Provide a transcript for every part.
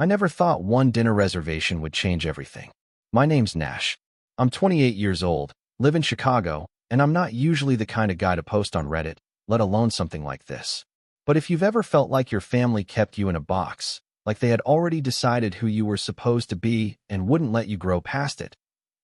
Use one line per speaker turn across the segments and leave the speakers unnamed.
I never thought one dinner reservation would change everything. My name's Nash. I'm 28 years old, live in Chicago, and I'm not usually the kind of guy to post on Reddit, let alone something like this. But if you've ever felt like your family kept you in a box, like they had already decided who you were supposed to be and wouldn't let you grow past it,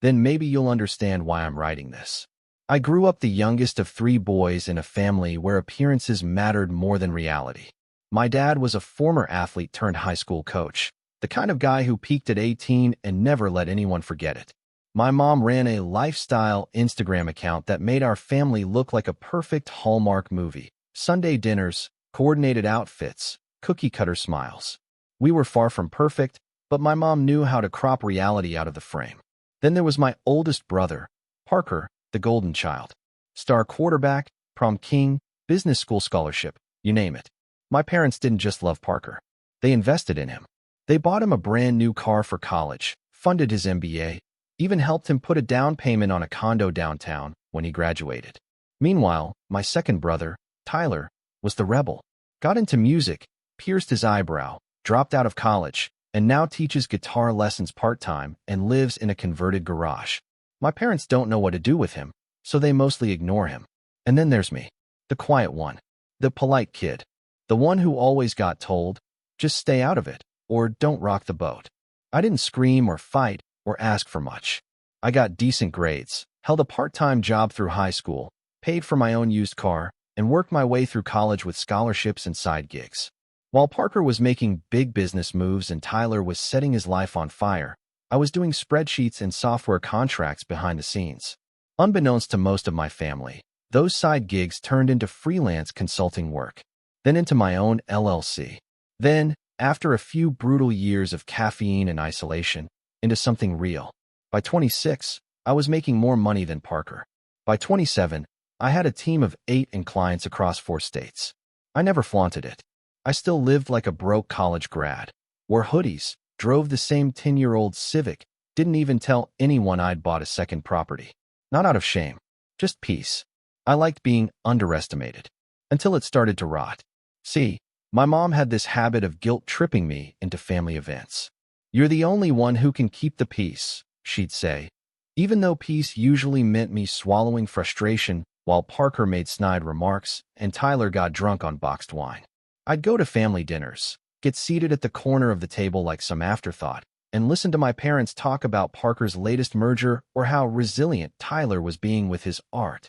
then maybe you'll understand why I'm writing this. I grew up the youngest of 3 boys in a family where appearances mattered more than reality. My dad was a former athlete turned high school coach, the kind of guy who peaked at 18 and never let anyone forget it. My mom ran a lifestyle Instagram account that made our family look like a perfect Hallmark movie. Sunday dinners, coordinated outfits, cookie-cutter smiles. We were far from perfect, but my mom knew how to crop reality out of the frame. Then there was my oldest brother, Parker, the golden child. Star quarterback, prom king, business school scholarship, you name it. My parents didn't just love Parker. They invested in him. They bought him a brand new car for college, funded his MBA, even helped him put a down payment on a condo downtown when he graduated. Meanwhile, my second brother, Tyler, was the rebel. Got into music, pierced his eyebrow, dropped out of college, and now teaches guitar lessons part-time and lives in a converted garage. My parents don't know what to do with him, so they mostly ignore him. And then there's me, the quiet one, the polite kid, the one who always got told, just stay out of it, or don't rock the boat. I didn't scream or fight or ask for much. I got decent grades, held a part-time job through high school, paid for my own used car, and worked my way through college with scholarships and side gigs. While Parker was making big business moves and Tyler was setting his life on fire, I was doing spreadsheets and software contracts behind the scenes. Unbeknownst to most of my family, those side gigs turned into freelance consulting work, then into my own LLC. Then, after a few brutal years of caffeine and isolation, into something real. By 26, I was making more money than Parker. By 27, I had a team of 8 and clients across 4 states. I never flaunted it. I still lived like a broke college grad, wore hoodies, drove the same 10-year-old Civic, didn't even tell anyone I'd bought a second property. Not out of shame, just peace. I liked being underestimated, until it started to rot. See, my mom had this habit of guilt-tripping me into family events. You're the only one who can keep the peace, she'd say, even though peace usually meant me swallowing frustration while Parker made snide remarks and Tyler got drunk on boxed wine. I'd go to family dinners, get seated at the corner of the table like some afterthought, and listen to my parents talk about Parker's latest merger or how resilient Tyler was being with his art.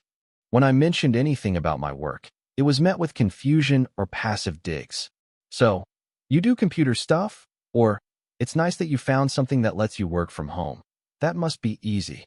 When I mentioned anything about my work, it was met with confusion or passive digs. So, you do computer stuff? Or, it's nice that you found something that lets you work from home. That must be easy.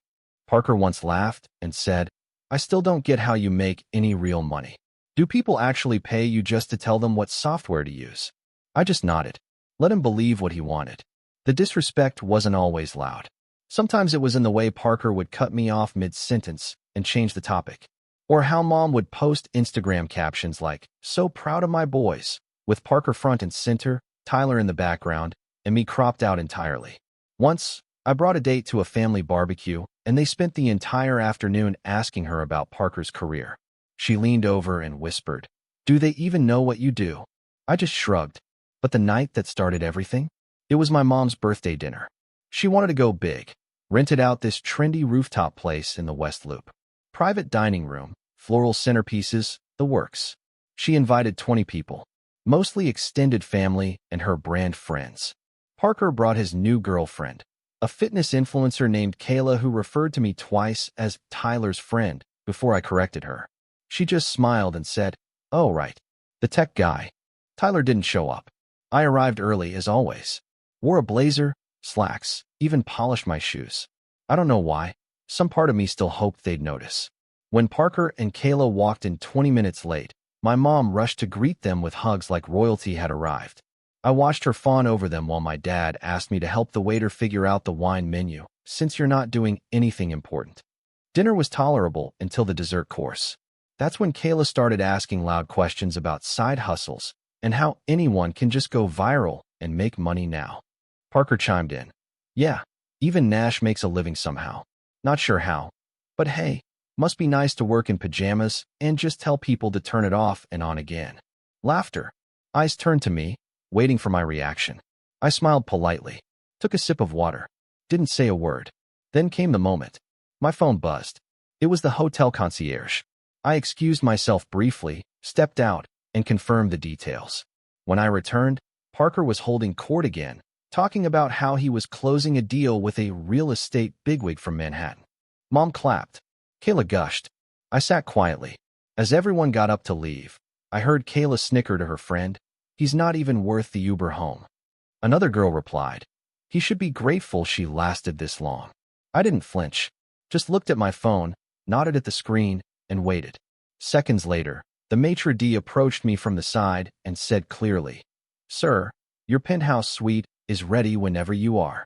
Parker once laughed and said, I still don't get how you make any real money. Do people actually pay you just to tell them what software to use? I just nodded. Let him believe what he wanted. The disrespect wasn't always loud. Sometimes it was in the way Parker would cut me off mid-sentence and change the topic. Or how Mom would post Instagram captions like, so proud of my boys, with Parker front and center, Tyler in the background, and me cropped out entirely. Once, I brought a date to a family barbecue, and they spent the entire afternoon asking her about Parker's career. She leaned over and whispered, do they even know what you do? I just shrugged. But the night that started everything? It was my mom's birthday dinner. She wanted to go big, rented out this trendy rooftop place in the West Loop. Private dining room, floral centerpieces, the works. She invited 20 people, mostly extended family and her brand friends. Parker brought his new girlfriend, a fitness influencer named Kayla who referred to me twice as Tyler's friend before I corrected her. She just smiled and said, oh right, the tech guy. Tyler didn't show up. I arrived early as always. Wore a blazer, slacks, even polished my shoes. I don't know why. Some part of me still hoped they'd notice. When Parker and Kayla walked in 20 minutes late, my mom rushed to greet them with hugs like royalty had arrived. I watched her fawn over them while my dad asked me to help the waiter figure out the wine menu, since you're not doing anything important. Dinner was tolerable until the dessert course. That's when Kayla started asking loud questions about side hustles and how anyone can just go viral and make money now. Parker chimed in. Yeah, even Nash makes a living somehow. Not sure how. But hey, must be nice to work in pajamas and just tell people to turn it off and on again. Laughter. Eyes turned to me, waiting for my reaction. I smiled politely, took a sip of water, didn't say a word. Then came the moment. My phone buzzed. It was the hotel concierge. I excused myself briefly, stepped out, and confirmed the details. When I returned, Parker was holding court again, talking about how he was closing a deal with a real estate bigwig from Manhattan. Mom clapped. Kayla gushed. I sat quietly. As everyone got up to leave, I heard Kayla snicker to her friend, "He's not even worth the Uber home." Another girl replied, "He should be grateful she lasted this long." I didn't flinch, just looked at my phone, nodded at the screen, and waited. Seconds later, the maitre d' approached me from the side and said clearly, "Sir, your penthouse suite is ready whenever you are."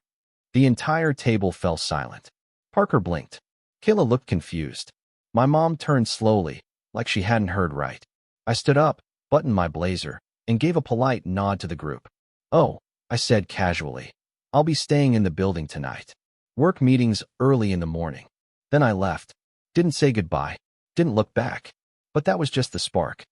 The entire table fell silent. Parker blinked. Kayla looked confused. My mom turned slowly, like she hadn't heard right. I stood up, buttoned my blazer, and gave a polite nod to the group. "Oh," I said casually, "I'll be staying in the building tonight. Work meetings early in the morning." Then I left. Didn't say goodbye. Didn't look back. But that was just the spark.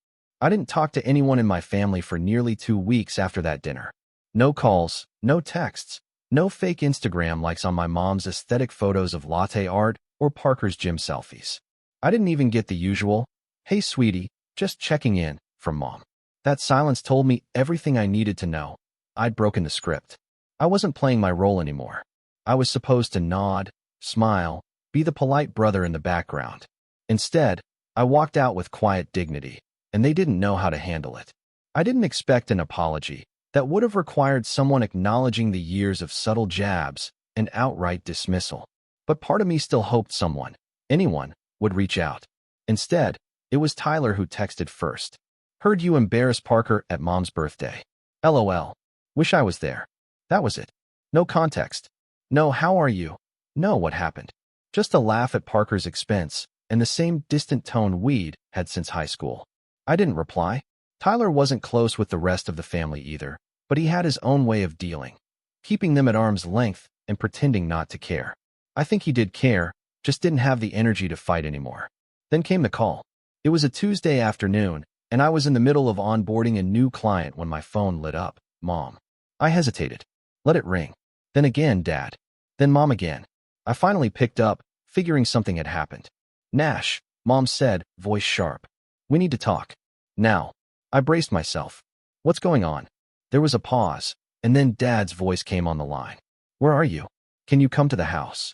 I didn't talk to anyone in my family for nearly 2 weeks after that dinner. No calls, no texts, no fake Instagram likes on my mom's aesthetic photos of latte art or Parker's gym selfies. I didn't even get the usual, "Hey sweetie, just checking in," from Mom. That silence told me everything I needed to know. I'd broken the script. I wasn't playing my role anymore. I was supposed to nod, smile, be the polite brother in the background. Instead, I walked out with quiet dignity, and they didn't know how to handle it. I didn't expect an apology. That would have required someone acknowledging the years of subtle jabs and outright dismissal. But part of me still hoped someone, anyone, would reach out. Instead, it was Tyler who texted first. "Heard you embarrassed Parker at Mom's birthday. LOL. Wish I was there." That was it. No context. No "how are you?" No "what happened?" Just a laugh at Parker's expense and the same distant tone we'd had since high school. I didn't reply. Tyler wasn't close with the rest of the family either, but he had his own way of dealing, keeping them at arm's length and pretending not to care. I think he did care, just didn't have the energy to fight anymore. Then came the call. It was a Tuesday afternoon, and I was in the middle of onboarding a new client when my phone lit up. "Mom." I hesitated. Let it ring. Then again, Dad. Then Mom again. I finally picked up, figuring something had happened. "Nash," Mom said, voice sharp. "We need to talk. Now." I braced myself. "What's going on?" There was a pause, and then Dad's voice came on the line. "Where are you? Can you come to the house?"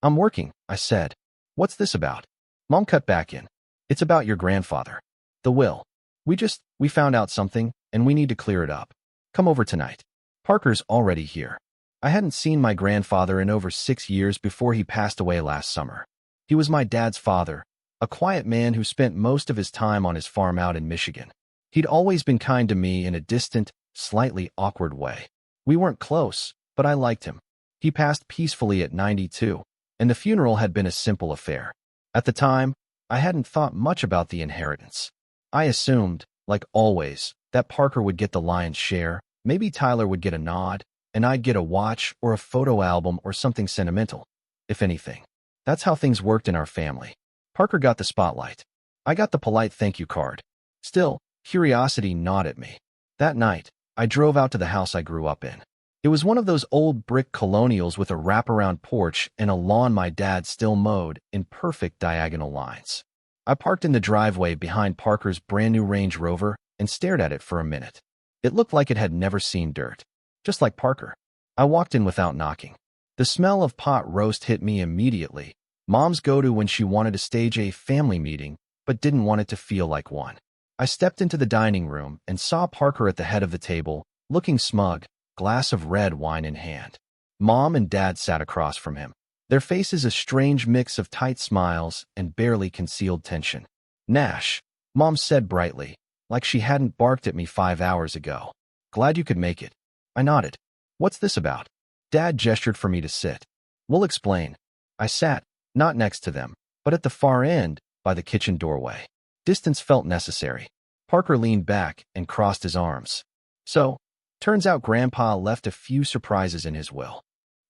"I'm working," I said. "What's this about?" Mom cut back in. "It's about your grandfather. The will. We found out something, and we need to clear it up. Come over tonight." Parker's already here. I hadn't seen my grandfather in over 6 years before he passed away last summer. He was my dad's father, a quiet man who spent most of his time on his farm out in Michigan. He'd always been kind to me in a distant, slightly awkward way. We weren't close, but I liked him. He passed peacefully at 92, and the funeral had been a simple affair. At the time, I hadn't thought much about the inheritance. I assumed, like always, that Parker would get the lion's share, maybe Tyler would get a nod, and I'd get a watch or a photo album or something sentimental, if anything. That's how things worked in our family. Parker got the spotlight. I got the polite thank you card. Still, curiosity gnawed at me. That night, I drove out to the house I grew up in. It was one of those old brick colonials with a wraparound porch and a lawn my dad still mowed in perfect diagonal lines. I parked in the driveway behind Parker's brand new Range Rover and stared at it for a minute. It looked like it had never seen dirt. Just like Parker. I walked in without knocking. The smell of pot roast hit me immediately. Mom's go-to when she wanted to stage a family meeting, but didn't want it to feel like one. I stepped into the dining room and saw Parker at the head of the table, looking smug, glass of red wine in hand. Mom and Dad sat across from him, their faces a strange mix of tight smiles and barely concealed tension. "Nash," Mom said brightly, like she hadn't barked at me 5 hours ago. "Glad you could make it." I nodded. "What's this about?" Dad gestured for me to sit. "We'll explain." I sat, not next to them, but at the far end, by the kitchen doorway. Distance felt necessary. Parker leaned back and crossed his arms. "So, turns out Grandpa left a few surprises in his will."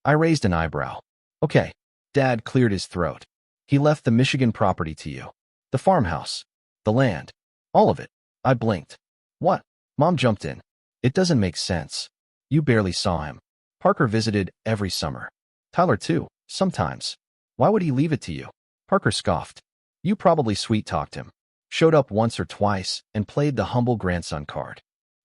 I raised an eyebrow. "Okay." Dad cleared his throat. "He left the Michigan property to you. The farmhouse. The land. All of it." I blinked. "What?" Mom jumped in. "It doesn't make sense." You barely saw him. Parker visited every summer. Tyler too, sometimes. Why would he leave it to you? Parker scoffed. You probably sweet-talked him. Showed up once or twice and played the humble grandson card.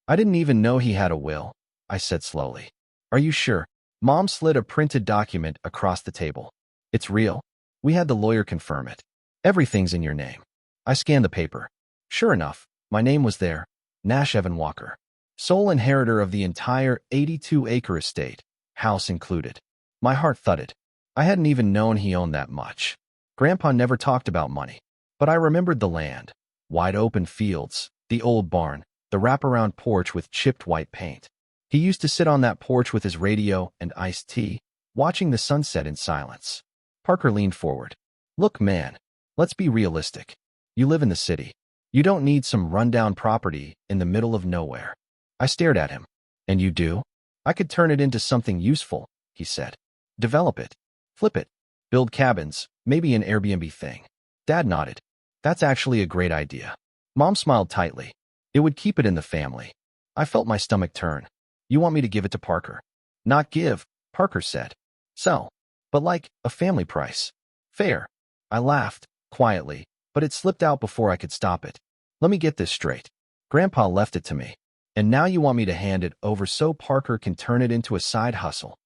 I didn't even know he had a will, I said slowly. Are you sure? Mom slid a printed document across the table. It's real. We had the lawyer confirm it. Everything's in your name. I scanned the paper. Sure enough, my name was there. Nash Evan Walker. Sole inheritor of the entire 82-acre estate, house included. My heart thudded. I hadn't even known he owned that much. Grandpa never talked about money. But I remembered the land. Wide open fields, the old barn, the wraparound porch with chipped white paint. He used to sit on that porch with his radio and iced tea, watching the sunset in silence. Parker leaned forward. Look, man, let's be realistic. You live in the city. You don't need some rundown property in the middle of nowhere. I stared at him. And you do? I could turn it into something useful, he said. Develop it. Flip it. Build cabins, maybe an Airbnb thing. Dad nodded. That's actually a great idea. Mom smiled tightly. It would keep it in the family. I felt my stomach turn. You want me to give it to Parker? Not give, Parker said. Sell. But like a family price. Fair. I laughed, quietly, but it slipped out before I could stop it. Let me get this straight. Grandpa left it to me. And now you want me to hand it over so Parker can turn it into a side hustle.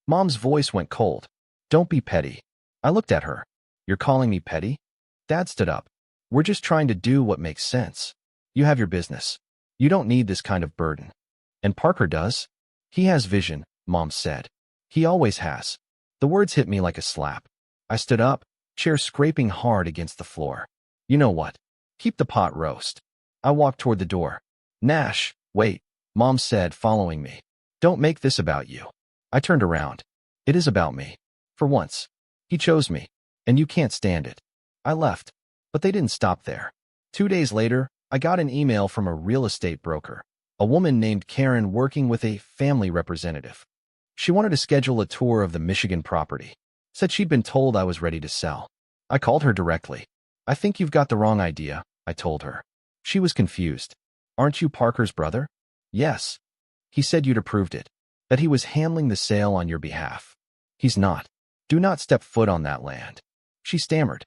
Mom's voice went cold. Don't be petty. I looked at her. You're calling me petty? Dad stood up. We're just trying to do what makes sense. You have your business. You don't need this kind of burden. And Parker does? He has vision, Mom said. He always has. The words hit me like a slap. I stood up, chair scraping hard against the floor. You know what? Keep the pot roast. I walked toward the door. Nash, wait, Mom said, following me. Don't make this about you. I turned around. It is about me. For once. He chose me. And you can't stand it. I left. But they didn't stop there. 2 days later, I got an email from a real estate broker, a woman named Karen working with a family representative. She wanted to schedule a tour of the Michigan property. Said she'd been told I was ready to sell. I called her directly. I think you've got the wrong idea, I told her. She was confused. Aren't you Parker's brother? Yes. He said you'd approved it. That he was handling the sale on your behalf. He's not. Do not step foot on that land. She stammered.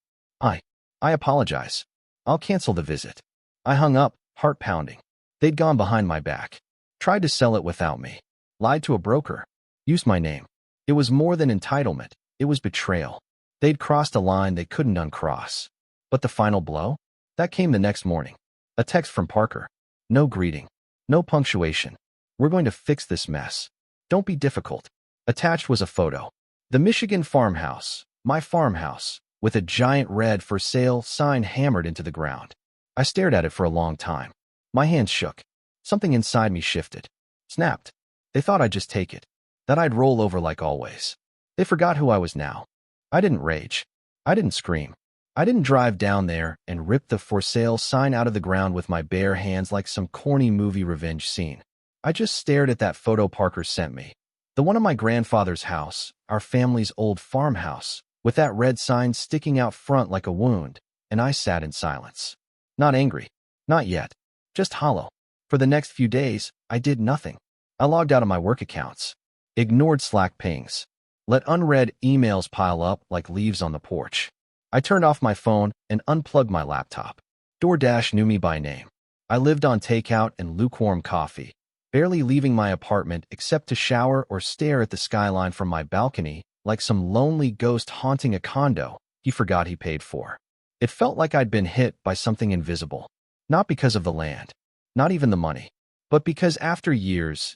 I apologize. I'll cancel the visit. I hung up, heart pounding. They'd gone behind my back. Tried to sell it without me. Lied to a broker. Used my name. It was more than entitlement. It was betrayal. They'd crossed a line they couldn't uncross. But the final blow? That came the next morning. A text from Parker. No greeting. No punctuation. We're going to fix this mess. Don't be difficult. Attached was a photo. The Michigan farmhouse. My farmhouse. With a giant red for sale sign hammered into the ground. I stared at it for a long time. My hands shook. Something inside me shifted. Snapped. They thought I'd just take it. That I'd roll over like always. They forgot who I was now. I didn't rage. I didn't scream. I didn't drive down there and rip the for sale sign out of the ground with my bare hands like some corny movie revenge scene. I just stared at that photo Parker sent me. The one of my grandfather's house, our family's old farmhouse, with that red sign sticking out front like a wound, and I sat in silence. Not angry. Not yet. Just hollow. For the next few days, I did nothing. I logged out of my work accounts. Ignored Slack pings. Let unread emails pile up like leaves on the porch. I turned off my phone and unplugged my laptop. DoorDash knew me by name. I lived on takeout and lukewarm coffee, barely leaving my apartment except to shower or stare at the skyline from my balcony like some lonely ghost haunting a condo he forgot he paid for. It felt like I'd been hit by something invisible. Not because of the land, not even the money, but because after years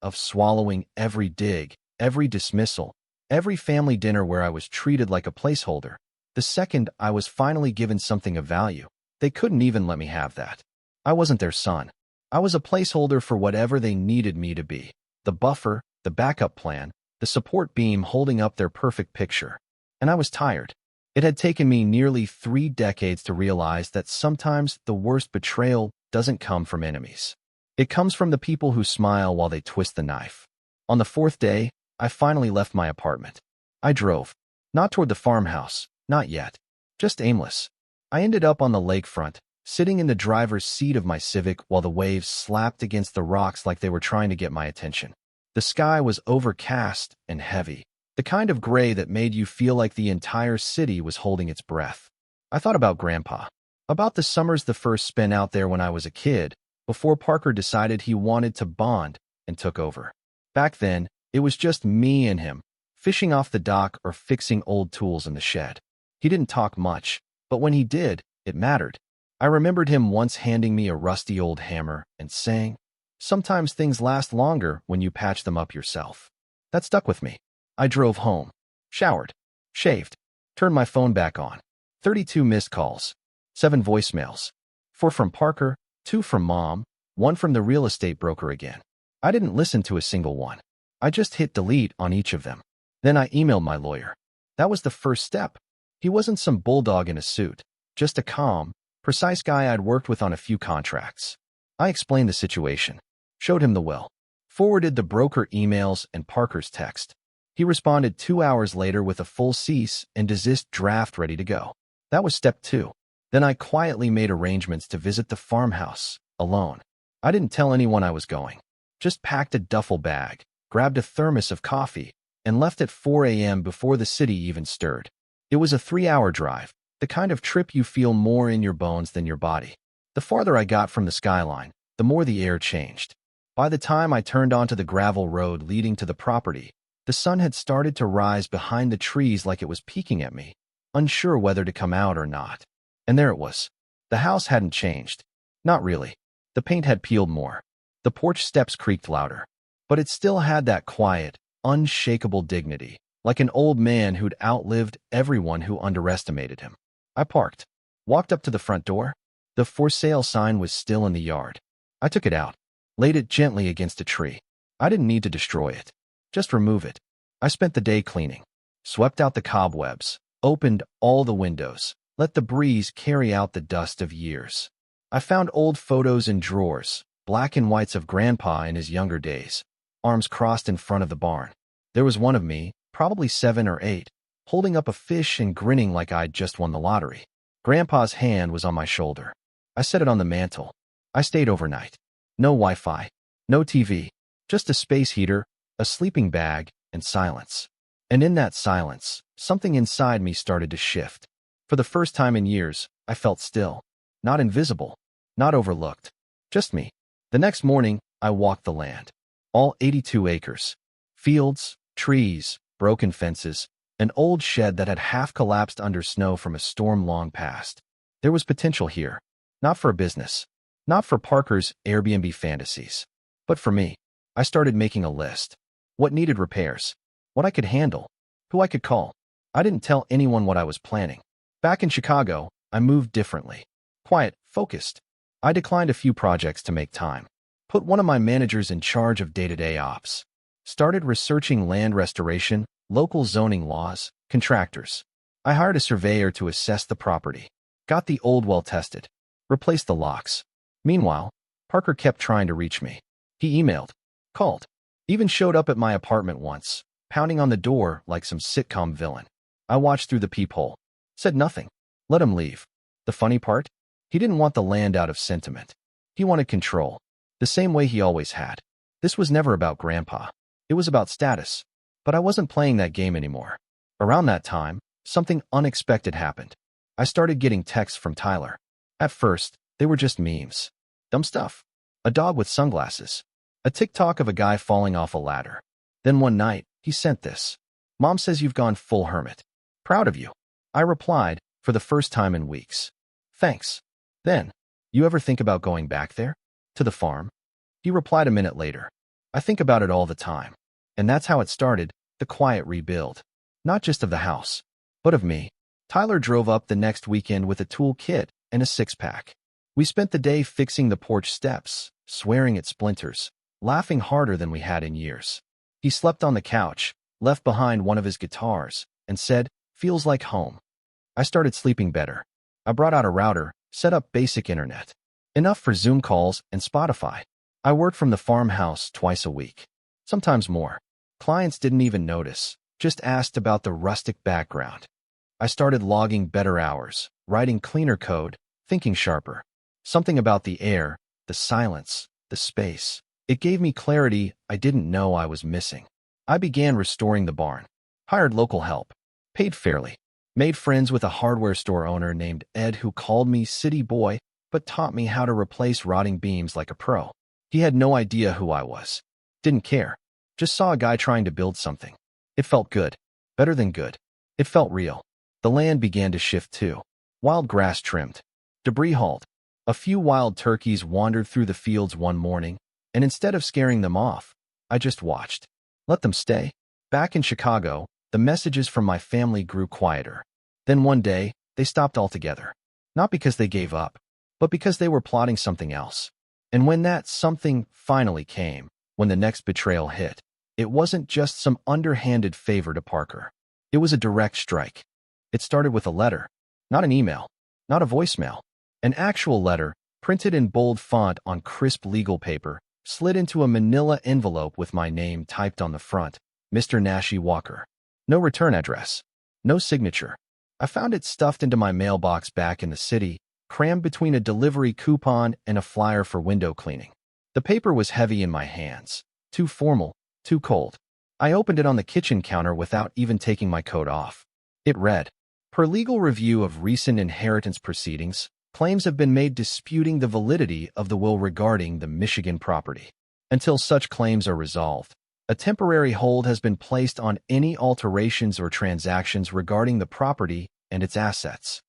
of swallowing every dig, every dismissal, every family dinner where I was treated like a placeholder, the second I was finally given something of value, they couldn't even let me have that. I wasn't their son. I was a placeholder for whatever they needed me to be. The buffer, the backup plan, the support beam holding up their perfect picture. And I was tired. It had taken me nearly 3 decades to realize that sometimes the worst betrayal doesn't come from enemies. It comes from the people who smile while they twist the knife. On the 4th day, I finally left my apartment. I drove. Not toward the farmhouse, not yet. Just aimless. I ended up on the lakefront, sitting in the driver's seat of my Civic while the waves slapped against the rocks like they were trying to get my attention. The sky was overcast and heavy, the kind of gray that made you feel like the entire city was holding its breath. I thought about Grandpa, about the summers the first spent out there when I was a kid, before Parker decided he wanted to bond and took over. Back then, it was just me and him, fishing off the dock or fixing old tools in the shed. He didn't talk much, but when he did, it mattered. I remembered him once handing me a rusty old hammer and saying, "Sometimes things last longer when you patch them up yourself." That stuck with me. I drove home, showered, shaved, turned my phone back on. 32 missed calls, 7 voicemails, 4 from Parker, 2 from Mom, 1 from the real estate broker again. I didn't listen to a single one. I just hit delete on each of them. Then I emailed my lawyer. That was the first step. He wasn't some bulldog in a suit, just a calm, precise guy I'd worked with on a few contracts. I explained the situation, showed him the will, forwarded the broker emails and Parker's text. He responded 2 hours later with a full cease and desist draft ready to go. That was step 2. Then I quietly made arrangements to visit the farmhouse, alone. I didn't tell anyone I was going. Just packed a duffel bag, grabbed a thermos of coffee, and left at 4 a.m. before the city even stirred. It was a 3-hour drive, the kind of trip you feel more in your bones than your body. The farther I got from the skyline, the more the air changed. By the time I turned onto the gravel road leading to the property, the sun had started to rise behind the trees like it was peeking at me, unsure whether to come out or not. And there it was. The house hadn't changed. Not really. The paint had peeled more. The porch steps creaked louder. But it still had that quiet, unshakable dignity, like an old man who'd outlived everyone who underestimated him. I parked, walked up to the front door. The for sale sign was still in the yard. I took it out, laid it gently against a tree. I didn't need to destroy it, just remove it. I spent the day cleaning, swept out the cobwebs, opened all the windows, let the breeze carry out the dust of years. I found old photos in drawers, black and whites of Grandpa in his younger days, arms crossed in front of the barn. There was one of me, probably 7 or 8, holding up a fish and grinning like I'd just won the lottery. Grandpa's hand was on my shoulder. I set it on the mantel. I stayed overnight. No Wi-Fi, no TV, just a space heater, a sleeping bag, and silence. And in that silence, something inside me started to shift. For the first time in years, I felt still. Not invisible, not overlooked. Just me. The next morning, I walked the land. All 82 acres. Fields, trees, broken fences, an old shed that had half collapsed under snow from a storm long past. There was potential here. Not for a business. Not for Parker's Airbnb fantasies. But for me. I started making a list. What needed repairs. What I could handle. Who I could call. I didn't tell anyone what I was planning. Back in Chicago, I moved differently. Quiet, focused. I declined a few projects to make time. Put one of my managers in charge of day-to-day ops. Started researching land restoration, local zoning laws, contractors. I hired a surveyor to assess the property. Got the old well tested. Replaced the locks. Meanwhile, Parker kept trying to reach me. He emailed, called, even showed up at my apartment once, pounding on the door like some sitcom villain. I watched through the peephole. Said nothing. Let him leave. The funny part? He didn't want the land out of sentiment. He wanted control. The same way he always had. This was never about Grandpa. It was about status. But I wasn't playing that game anymore. Around that time, something unexpected happened. I started getting texts from Tyler. At first, they were just memes. Dumb stuff. A dog with sunglasses. A TikTok of a guy falling off a ladder. Then one night, he sent this. "Mom says you've gone full hermit. Proud of you." I replied, for the first time in weeks. "Thanks." Then, "You ever think about going back there? To the farm?" He replied a minute later. "I think about it all the time." And that's how it started, the quiet rebuild. Not just of the house, but of me. Tyler drove up the next weekend with a tool kit and a 6-pack. We spent the day fixing the porch steps, swearing at splinters, laughing harder than we had in years. He slept on the couch, left behind one of his guitars, and said, "Feels like home." I started sleeping better. I brought out a router, set up basic internet. Enough for Zoom calls and Spotify. I worked from the farmhouse twice a week. Sometimes more. Clients didn't even notice, just asked about the rustic background. I started logging better hours, writing cleaner code, thinking sharper. Something about the air, the silence, the space. It gave me clarity I didn't know I was missing. I began restoring the barn. Hired local help. Paid fairly. Made friends with a hardware store owner named Ed who called me city boy, but taught me how to replace rotting beams like a pro. He had no idea who I was. Didn't care. Just saw a guy trying to build something. It felt good. Better than good. It felt real. The land began to shift too. Wild grass trimmed. Debris hauled. A few wild turkeys wandered through the fields one morning, and instead of scaring them off, I just watched. Let them stay. Back in Chicago, the messages from my family grew quieter. Then one day, they stopped altogether. Not because they gave up, but because they were plotting something else. And when that something finally came, when the next betrayal hit, it wasn't just some underhanded favor to Parker. It was a direct strike. It started with a letter, not an email, not a voicemail. An actual letter, printed in bold font on crisp legal paper, slid into a manila envelope with my name typed on the front, Mr. Nashi Walker. No return address. No signature. I found it stuffed into my mailbox back in the city, crammed between a delivery coupon and a flyer for window cleaning. The paper was heavy in my hands. Too formal, too cold. I opened it on the kitchen counter without even taking my coat off. It read, per legal review of recent inheritance proceedings, claims have been made disputing the validity of the will regarding the Michigan property. Until such claims are resolved, a temporary hold has been placed on any alterations or transactions regarding the property and its assets.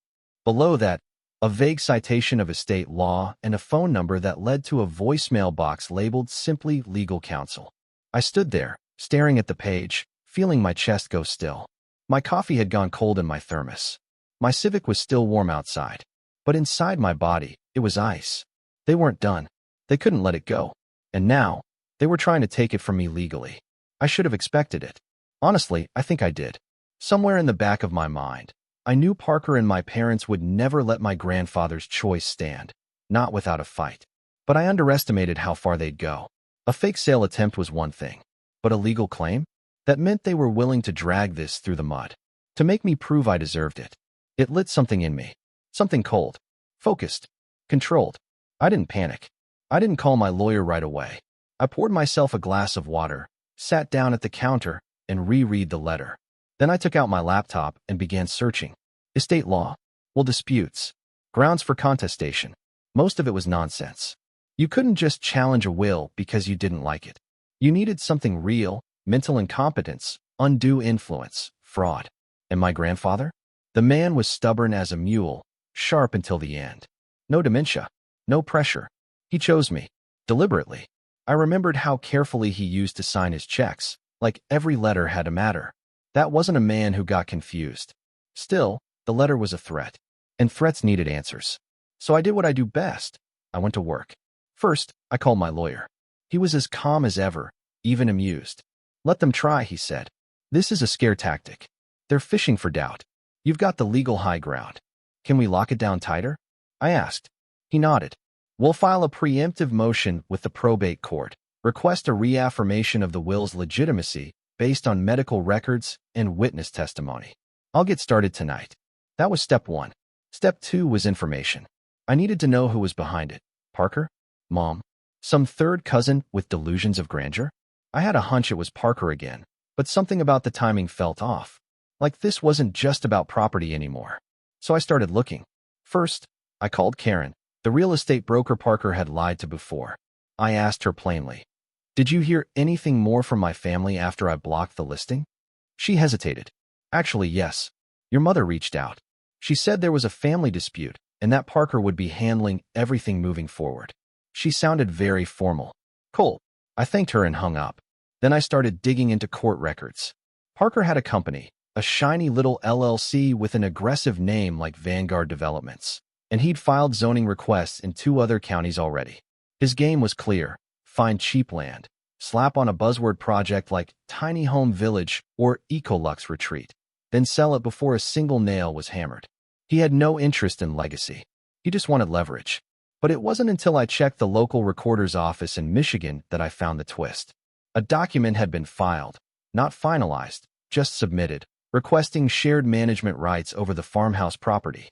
Below that, a vague citation of estate law and a phone number that led to a voicemail box labeled simply legal counsel. I stood there, staring at the page, feeling my chest go still. My coffee had gone cold in my thermos. My Civic was still warm outside. But inside my body, it was ice. They weren't done. They couldn't let it go. And now, they were trying to take it from me legally. I should have expected it. Honestly, I think I did. Somewhere in the back of my mind, I knew Parker and my parents would never let my grandfather's choice stand, not without a fight. But I underestimated how far they'd go. A fake sale attempt was one thing, but a legal claim? That meant they were willing to drag this through the mud, to make me prove I deserved it. It lit something in me. Something cold, focused, controlled. I didn't panic. I didn't call my lawyer right away. I poured myself a glass of water, sat down at the counter, and reread the letter. Then I took out my laptop and began searching. Estate law. Well, disputes. Grounds for contestation. Most of it was nonsense. You couldn't just challenge a will because you didn't like it. You needed something real, mental incompetence, undue influence, fraud. And my grandfather? The man was stubborn as a mule, sharp until the end. No dementia. No pressure. He chose me. Deliberately. I remembered how carefully he used to sign his checks, like every letter had a matter. That wasn't a man who got confused. Still, the letter was a threat. And threats needed answers. So I did what I do best. I went to work. First, I called my lawyer. He was as calm as ever, even amused. Let them try, he said. This is a scare tactic. They're fishing for doubt. You've got the legal high ground. Can we lock it down tighter? I asked. He nodded. We'll file a preemptive motion with the probate court, request a reaffirmation of the will's legitimacy based on medical records and witness testimony. I'll get started tonight. That was step one. Step two was information. I needed to know who was behind it. Parker? Mom? Some third cousin with delusions of grandeur? I had a hunch it was Parker again, but something about the timing felt off. Like this wasn't just about property anymore. So I started looking. First, I called Karen, the real estate broker Parker had lied to before. I asked her plainly, did you hear anything more from my family after I blocked the listing? She hesitated. Actually, yes. Your mother reached out. She said there was a family dispute and that Parker would be handling everything moving forward. She sounded very formal. Cool. I thanked her and hung up. Then I started digging into court records. Parker had a company, a shiny little LLC with an aggressive name like Vanguard Developments, and he'd filed zoning requests in 2 other counties already. His game was clear. Find cheap land, slap on a buzzword project like Tiny Home Village or Ecolux Retreat, then sell it before a single nail was hammered. He had no interest in legacy. He just wanted leverage. But it wasn't until I checked the local recorder's office in Michigan that I found the twist. A document had been filed, not finalized, just submitted, requesting shared management rights over the farmhouse property.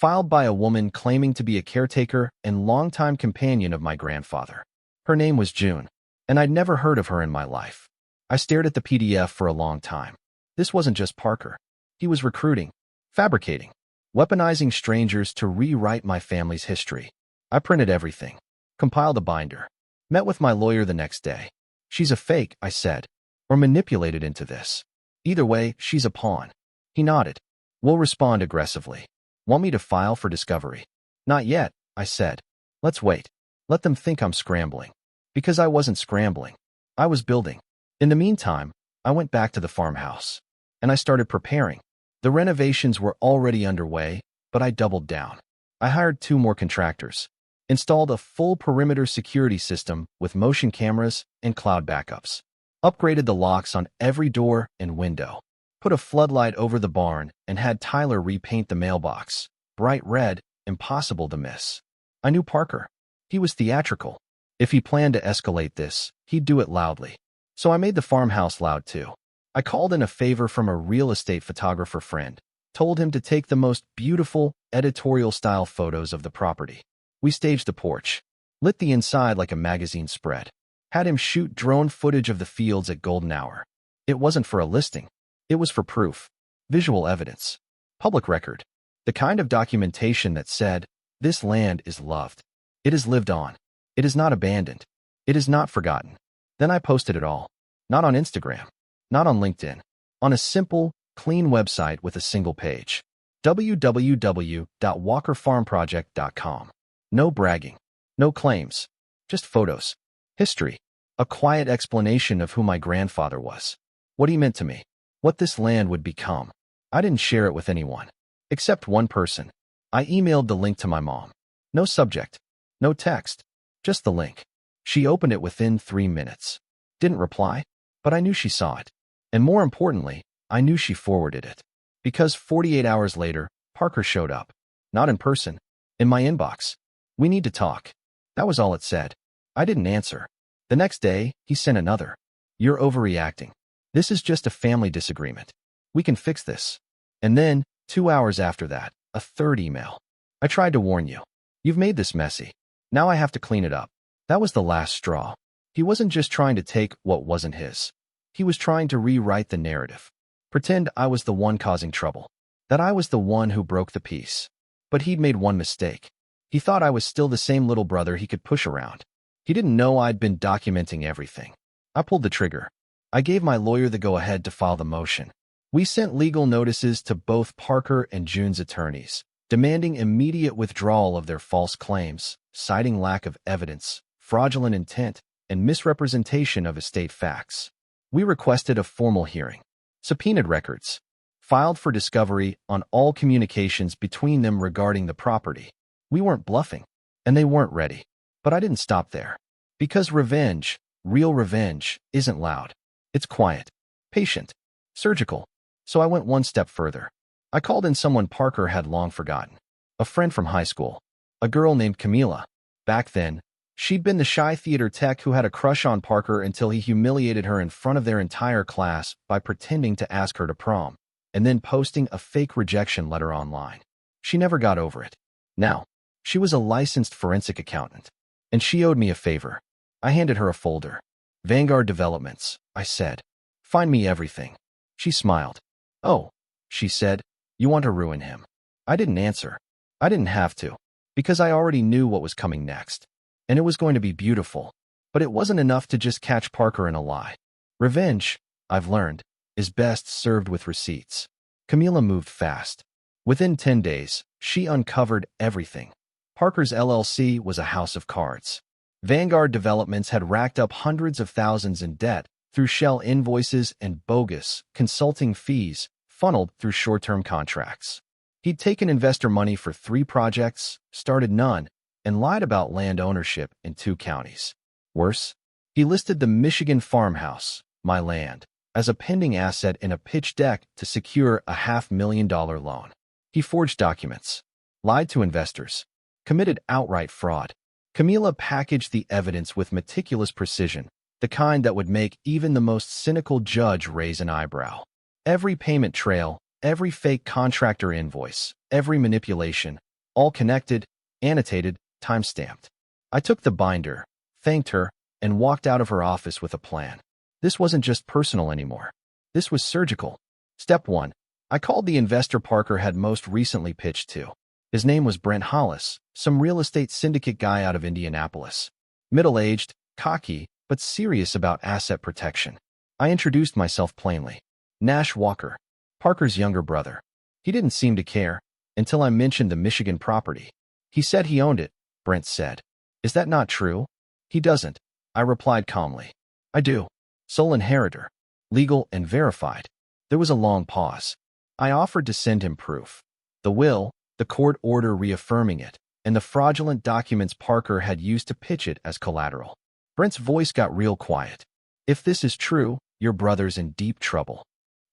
filed by a woman claiming to be a caretaker and longtime companion of my grandfather. Her name was June, and I'd never heard of her in my life. I stared at the PDF for a long time. This wasn't just Parker. He was recruiting, fabricating, weaponizing strangers to rewrite my family's history. I printed everything, compiled a binder, met with my lawyer the next day. She's a fake, I said, or manipulated into this. Either way, she's a pawn. He nodded. We'll respond aggressively. Want me to file for discovery? Not yet, I said. Let's wait. Let them think I'm scrambling. Because I wasn't scrambling. I was building. In the meantime, I went back to the farmhouse. And I started preparing. The renovations were already underway, but I doubled down. I hired 2 more contractors, installed a full perimeter security system with motion cameras and cloud backups, upgraded the locks on every door and window, put a floodlight over the barn, and had Tyler repaint the mailbox, bright red, impossible to miss. I knew Parker. He was theatrical. If he planned to escalate this, he'd do it loudly. So I made the farmhouse loud too. I called in a favor from a real estate photographer friend, told him to take the most beautiful, editorial-style photos of the property. We staged the porch, lit the inside like a magazine spread, had him shoot drone footage of the fields at golden hour. It wasn't for a listing. It was for proof, visual evidence, public record, the kind of documentation that said, this land is loved. It is lived on. It is not abandoned. It is not forgotten. Then I posted it all, not on Instagram, not on LinkedIn, on a simple, clean website with a single page, www.walkerfarmproject.com. No bragging, no claims, just photos, history, a quiet explanation of who my grandfather was, what he meant to me, what this land would become. I didn't share it with anyone, except one person. I emailed the link to my mom. No subject, no text, just the link. She opened it within 3 minutes. Didn't reply, but I knew she saw it. And more importantly, I knew she forwarded it. Because 48 hours later, Parker showed up. Not in person, in my inbox. We need to talk. That was all it said. I didn't answer. The next day, he sent another. You're overreacting. This is just a family disagreement. We can fix this. And then, 2 hours after that, a third email. I tried to warn you. You've made this messy. Now I have to clean it up. That was the last straw. He wasn't just trying to take what wasn't his. He was trying to rewrite the narrative. Pretend I was the one causing trouble. That I was the one who broke the peace. But he'd made one mistake. He thought I was still the same little brother he could push around. He didn't know I'd been documenting everything. I pulled the trigger. I gave my lawyer the go-ahead to file the motion. We sent legal notices to both Parker and June's attorneys, demanding immediate withdrawal of their false claims, citing lack of evidence, fraudulent intent, and misrepresentation of estate facts. We requested a formal hearing, subpoenaed records, filed for discovery on all communications between them regarding the property. We weren't bluffing, and they weren't ready. But I didn't stop there. Because revenge, real revenge, isn't loud. It's quiet, patient, surgical. So I went one step further. I called in someone Parker had long forgotten. A friend from high school. A girl named Camila. Back then, she'd been the shy theater tech who had a crush on Parker until he humiliated her in front of their entire class by pretending to ask her to prom, and then posting a fake rejection letter online. She never got over it. Now, she was a licensed forensic accountant, and she owed me a favor. I handed her a folder. Vanguard Developments, I said. Find me everything. She smiled. Oh, she said, you want to ruin him. I didn't answer. I didn't have to, because I already knew what was coming next. And it was going to be beautiful. But it wasn't enough to just catch Parker in a lie. Revenge, I've learned, is best served with receipts. Camila moved fast. Within 10 days, she uncovered everything. Parker's LLC was a house of cards. Vanguard Developments had racked up hundreds of thousands in debt through shell invoices and bogus consulting fees funneled through short-term contracts. He'd taken investor money for 3 projects, started none, and lied about land ownership in 2 counties. Worse, he listed the Michigan farmhouse, my land, as a pending asset in a pitch deck to secure a $500,000 loan. He forged documents, lied to investors, committed outright fraud. Camila packaged the evidence with meticulous precision, the kind that would make even the most cynical judge raise an eyebrow. Every payment trail, every fake contractor invoice, every manipulation, All connected, annotated, time-stamped. I took the binder, thanked her, and walked out of her office with a plan. This wasn't just personal anymore. This was surgical. Step 1. I called the investor Parker had most recently pitched to. His name was Brent Hollis, some real estate syndicate guy out of Indianapolis. Middle-aged, cocky, but serious about asset protection. I introduced myself plainly. Nash Walker, Parker's younger brother. He didn't seem to care, until I mentioned the Michigan property. He said he owned it, Brent said. Is that not true? He doesn't, I replied calmly. I do. Sole inheritor. Legal and verified. There was a long pause. I offered to send him proof. The will, the court order reaffirming it, and the fraudulent documents Parker had used to pitch it as collateral. Brent's voice got real quiet. If this is true, your brother's in deep trouble.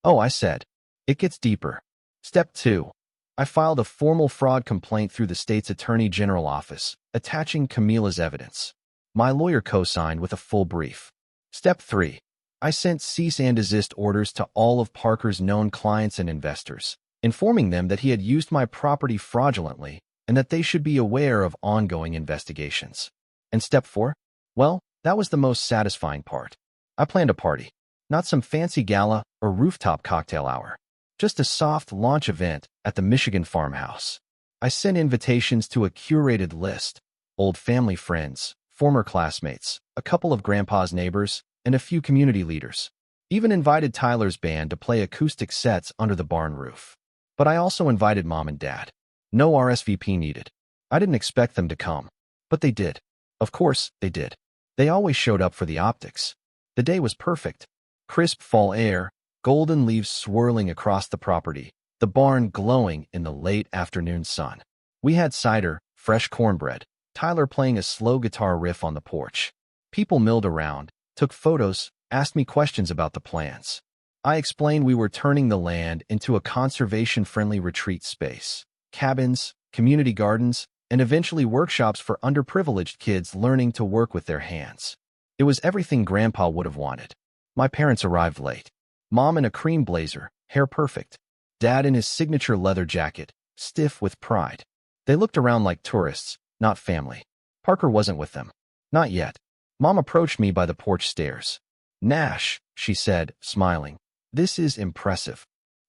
Oh, I said. It gets deeper. Step 2. I filed a formal fraud complaint through the state's Attorney General office, attaching Camila's evidence. My lawyer co-signed with a full brief. Step 3. I sent cease and desist orders to all of Parker's known clients and investors, informing them that he had used my property fraudulently and that they should be aware of ongoing investigations. And step 4? Well, that was the most satisfying part. I planned a party. Not some fancy gala or rooftop cocktail hour. Just a soft launch event at the Michigan farmhouse. I sent invitations to a curated list. Old family friends, former classmates, a couple of Grandpa's neighbors, and a few community leaders. Even invited Tyler's band to play acoustic sets under the barn roof. But I also invited Mom and Dad. No RSVP needed. I didn't expect them to come. But they did. Of course, they did. They always showed up for the optics. The day was perfect. Crisp fall air, golden leaves swirling across the property, the barn glowing in the late afternoon sun. We had cider, fresh cornbread, Tyler playing a slow guitar riff on the porch. People milled around, took photos, asked me questions about the plans. I explained we were turning the land into a conservation-friendly retreat space. Cabins, community gardens, and eventually workshops for underprivileged kids learning to work with their hands. It was everything Grandpa would have wanted. My parents arrived late. Mom in a cream blazer, hair perfect. Dad in his signature leather jacket, stiff with pride. They looked around like tourists, not family. Parker wasn't with them. Not yet. Mom approached me by the porch stairs. Nash, she said, smiling. This is impressive.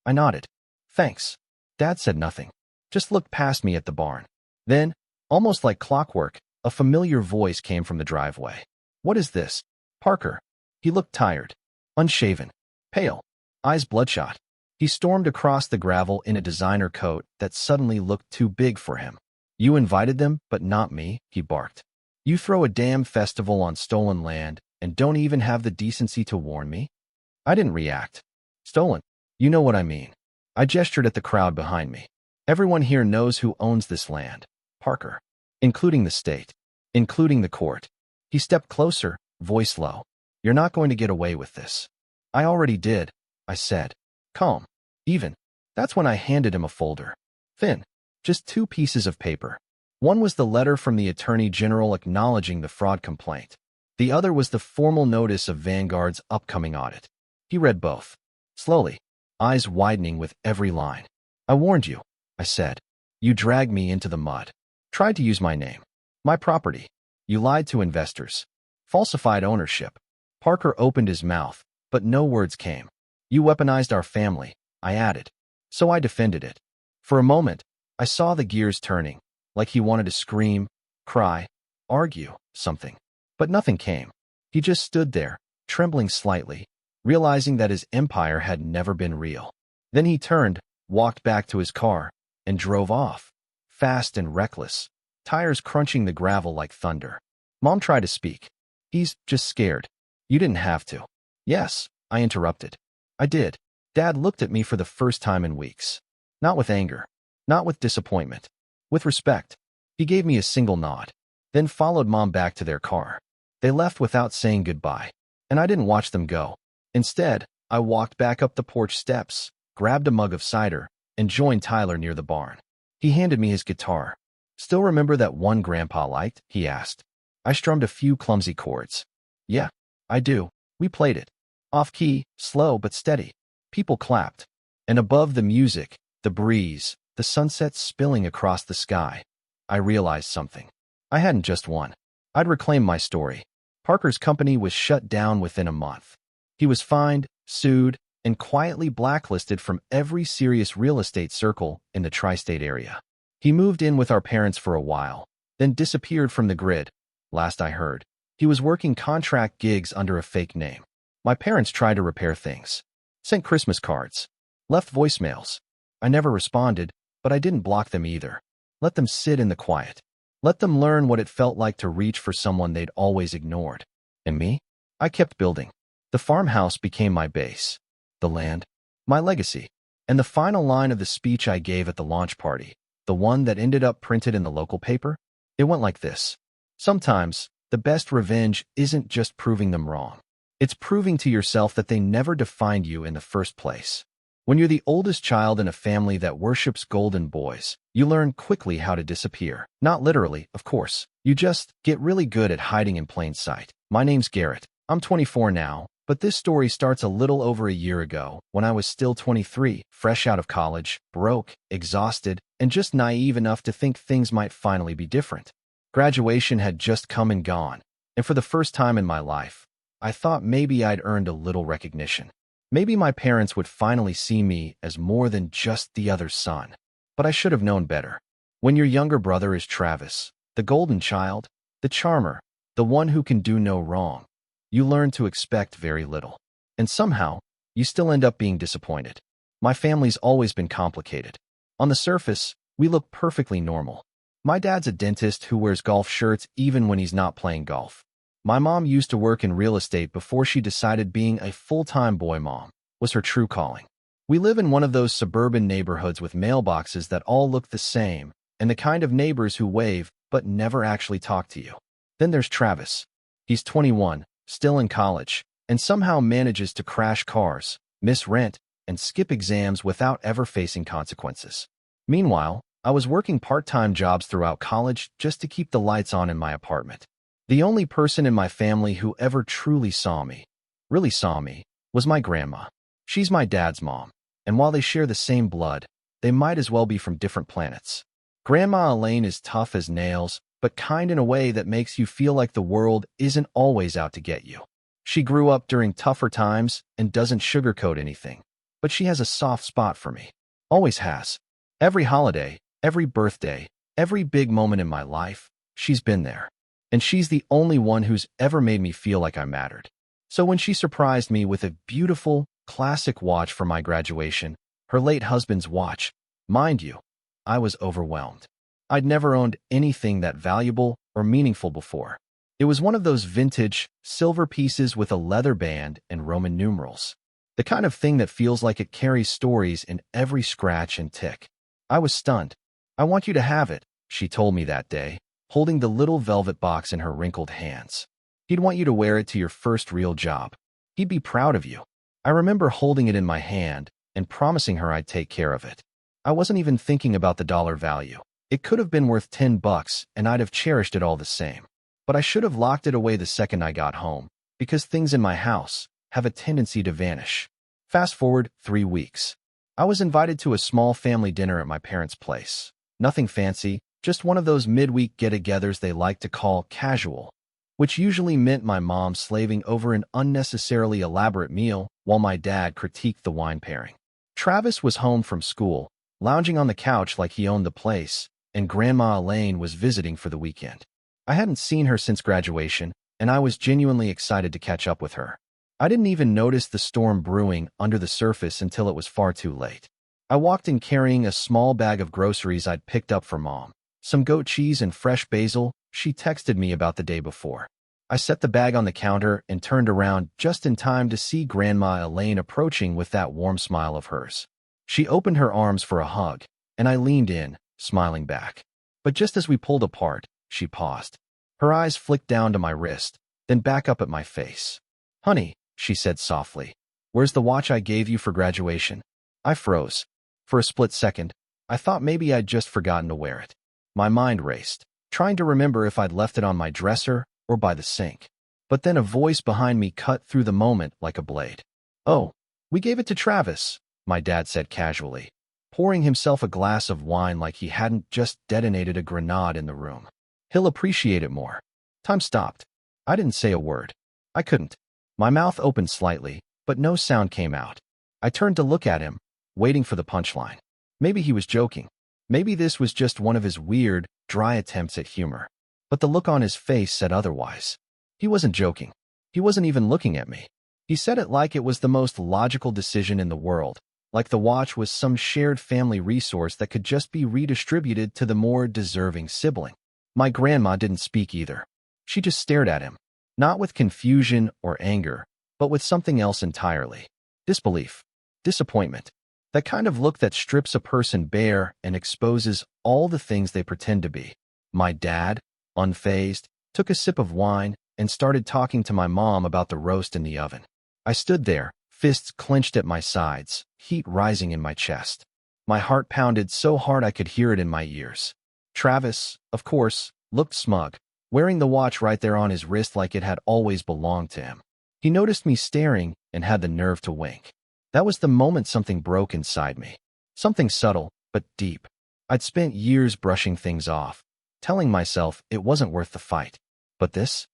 I nodded. Thanks. Dad said nothing. Just looked past me at the barn. Then, almost like clockwork, a familiar voice came from the driveway. What is this? Parker. He looked tired. Unshaven. Pale. Eyes bloodshot. He stormed across the gravel in a designer coat that suddenly looked too big for him. You invited them, but not me, he barked. You throw a damn festival on stolen land and don't even have the decency to warn me? I didn't react. Stolen. You know what I mean. I gestured at the crowd behind me. Everyone here knows who owns this land. Parker. Including the state. Including the court. He stepped closer, voice low. You're not going to get away with this. I already did, I said. Calm. Even. That's when I handed him a folder. Thin. Just 2 pieces of paper. One was the letter from the Attorney General acknowledging the fraud complaint. The other was the formal notice of Vanguard's upcoming audit. He read both. Slowly, eyes widening with every line. I warned you, I said. You dragged me into the mud. Tried to use my name. My property. You lied to investors. Falsified ownership. Parker opened his mouth, but no words came. You weaponized our family, I added. So I defended it. For a moment, I saw the gears turning, like he wanted to scream, cry, argue, something. But nothing came. He just stood there, trembling slightly, realizing that his empire had never been real. Then he turned, walked back to his car, and drove off, fast and reckless, tires crunching the gravel like thunder. Mom tried to speak. He's just scared. You didn't have to. Yes, I interrupted. I did. Dad looked at me for the first time in weeks. Not with anger. Not with disappointment. With respect. He gave me a single nod, then followed Mom back to their car. They left without saying goodbye, and I didn't watch them go. Instead, I walked back up the porch steps, grabbed a mug of cider, and joined Tyler near the barn. He handed me his guitar. Still remember that one Grandpa liked? He asked. I strummed a few clumsy chords. Yeah, I do. We played it. Off-key, slow but steady. People clapped. And above the music, the breeze, the sunset spilling across the sky, I realized something. I hadn't just won. I'd reclaimed my story. Parker's company was shut down within a month. He was fined, sued, and quietly blacklisted from every serious real estate circle in the tri-state area. He moved in with our parents for a while, then disappeared from the grid. Last I heard, he was working contract gigs under a fake name. My parents tried to repair things. Sent Christmas cards. Left voicemails. I never responded, but I didn't block them either. Let them sit in the quiet. Let them learn what it felt like to reach for someone they'd always ignored. And me? I kept building. The farmhouse became my base. The land, my legacy. And the final line of the speech I gave at the launch party, the one that ended up printed in the local paper, it went like this. Sometimes, the best revenge isn't just proving them wrong. It's proving to yourself that they never defined you in the first place. When you're the oldest child in a family that worships golden boys, you learn quickly how to disappear. Not literally, of course. You just get really good at hiding in plain sight. My name's Garrett. I'm 24 now, but this story starts a little over a year ago when I was still 23, fresh out of college, broke, exhausted, and just naive enough to think things might finally be different. Graduation had just come and gone, and for the first time in my life, I thought maybe I'd earned a little recognition. Maybe my parents would finally see me as more than just the other son. But I should have known better. When your younger brother is Travis, the golden child, the charmer, the one who can do no wrong, you learn to expect very little. And somehow, you still end up being disappointed. My family's always been complicated. On the surface, we look perfectly normal. My dad's a dentist who wears golf shirts even when he's not playing golf. My mom used to work in real estate before she decided being a full-time boy mom was her true calling. We live in one of those suburban neighborhoods with mailboxes that all look the same, and the kind of neighbors who wave but never actually talk to you. Then there's Travis. He's 21, still in college, and somehow manages to crash cars, miss rent, and skip exams without ever facing consequences. Meanwhile, I was working part-time jobs throughout college just to keep the lights on in my apartment. The only person in my family who ever truly saw me, really saw me, was my grandma. She's my dad's mom, and while they share the same blood, they might as well be from different planets. Grandma Elaine is tough as nails, but kind in a way that makes you feel like the world isn't always out to get you. She grew up during tougher times and doesn't sugarcoat anything, but she has a soft spot for me. Always has. Every holiday, every birthday, every big moment in my life, she's been there. And she's the only one who's ever made me feel like I mattered. So when she surprised me with a beautiful, classic watch for my graduation, her late husband's watch, mind you, I was overwhelmed. I'd never owned anything that valuable or meaningful before. It was one of those vintage, silver pieces with a leather band and Roman numerals. The kind of thing that feels like it carries stories in every scratch and tick. I was stunned. I want you to have it, she told me that day, holding the little velvet box in her wrinkled hands. He'd want you to wear it to your first real job. He'd be proud of you. I remember holding it in my hand and promising her I'd take care of it. I wasn't even thinking about the dollar value. It could have been worth $10 and I'd have cherished it all the same. But I should have locked it away the second I got home, because things in my house have a tendency to vanish. Fast forward 3 weeks. I was invited to a small family dinner at my parents' place. Nothing fancy, just one of those midweek get-togethers they like to call casual, which usually meant my mom slaving over an unnecessarily elaborate meal while my dad critiqued the wine pairing. Travis was home from school, lounging on the couch like he owned the place, and Grandma Elaine was visiting for the weekend. I hadn't seen her since graduation, and I was genuinely excited to catch up with her. I didn't even notice the storm brewing under the surface until it was far too late. I walked in carrying a small bag of groceries I'd picked up for Mom. Some goat cheese and fresh basil she texted me about the day before. I set the bag on the counter and turned around just in time to see Grandma Elaine approaching with that warm smile of hers. She opened her arms for a hug, and I leaned in, smiling back. But just as we pulled apart, she paused. Her eyes flicked down to my wrist, then back up at my face. "Honey," she said softly, "where's the watch I gave you for graduation?" I froze. For a split second, I thought maybe I'd just forgotten to wear it. My mind raced, trying to remember if I'd left it on my dresser or by the sink. But then a voice behind me cut through the moment like a blade. "Oh, we gave it to Travis," my dad said casually, pouring himself a glass of wine like he hadn't just detonated a grenade in the room. He'll appreciate it more. Time stopped. I didn't say a word. I couldn't. My mouth opened slightly, but no sound came out. I turned to look at him, waiting for the punchline. Maybe he was joking. Maybe this was just one of his weird, dry attempts at humor. But the look on his face said otherwise. He wasn't joking. He wasn't even looking at me. He said it like it was the most logical decision in the world, like the watch was some shared family resource that could just be redistributed to the more deserving sibling. My grandma didn't speak either. She just stared at him, not with confusion or anger, but with something else entirely. Disbelief. Disappointment. That kind of look that strips a person bare and exposes all the things they pretend to be. My dad, unfazed, took a sip of wine and started talking to my mom about the roast in the oven. I stood there, fists clenched at my sides, heat rising in my chest. My heart pounded so hard I could hear it in my ears. Travis, of course, looked smug, wearing the watch right there on his wrist like it had always belonged to him. He noticed me staring and had the nerve to wink. That was the moment something broke inside me. Something subtle, but deep. I'd spent years brushing things off, telling myself it wasn't worth the fight. But this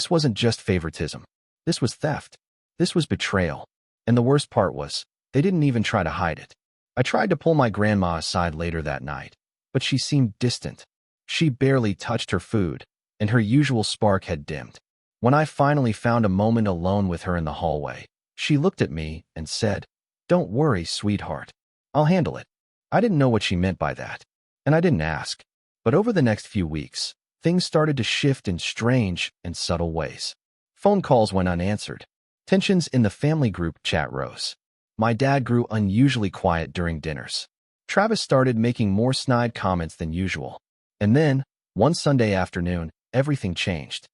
wasn't just favoritism. This was theft. This was betrayal. And the worst part was, they didn't even try to hide it. I tried to pull my grandma aside later that night, but she seemed distant. She barely touched her food, and her usual spark had dimmed. When I finally found a moment alone with her in the hallway, she looked at me and said, "Don't worry, sweetheart. I'll handle it." I didn't know what she meant by that, and I didn't ask. But over the next few weeks, things started to shift in strange and subtle ways. Phone calls went unanswered. Tensions in the family group chat rose. My dad grew unusually quiet during dinners. Travis started making more snide comments than usual. And then, one Sunday afternoon, everything changed.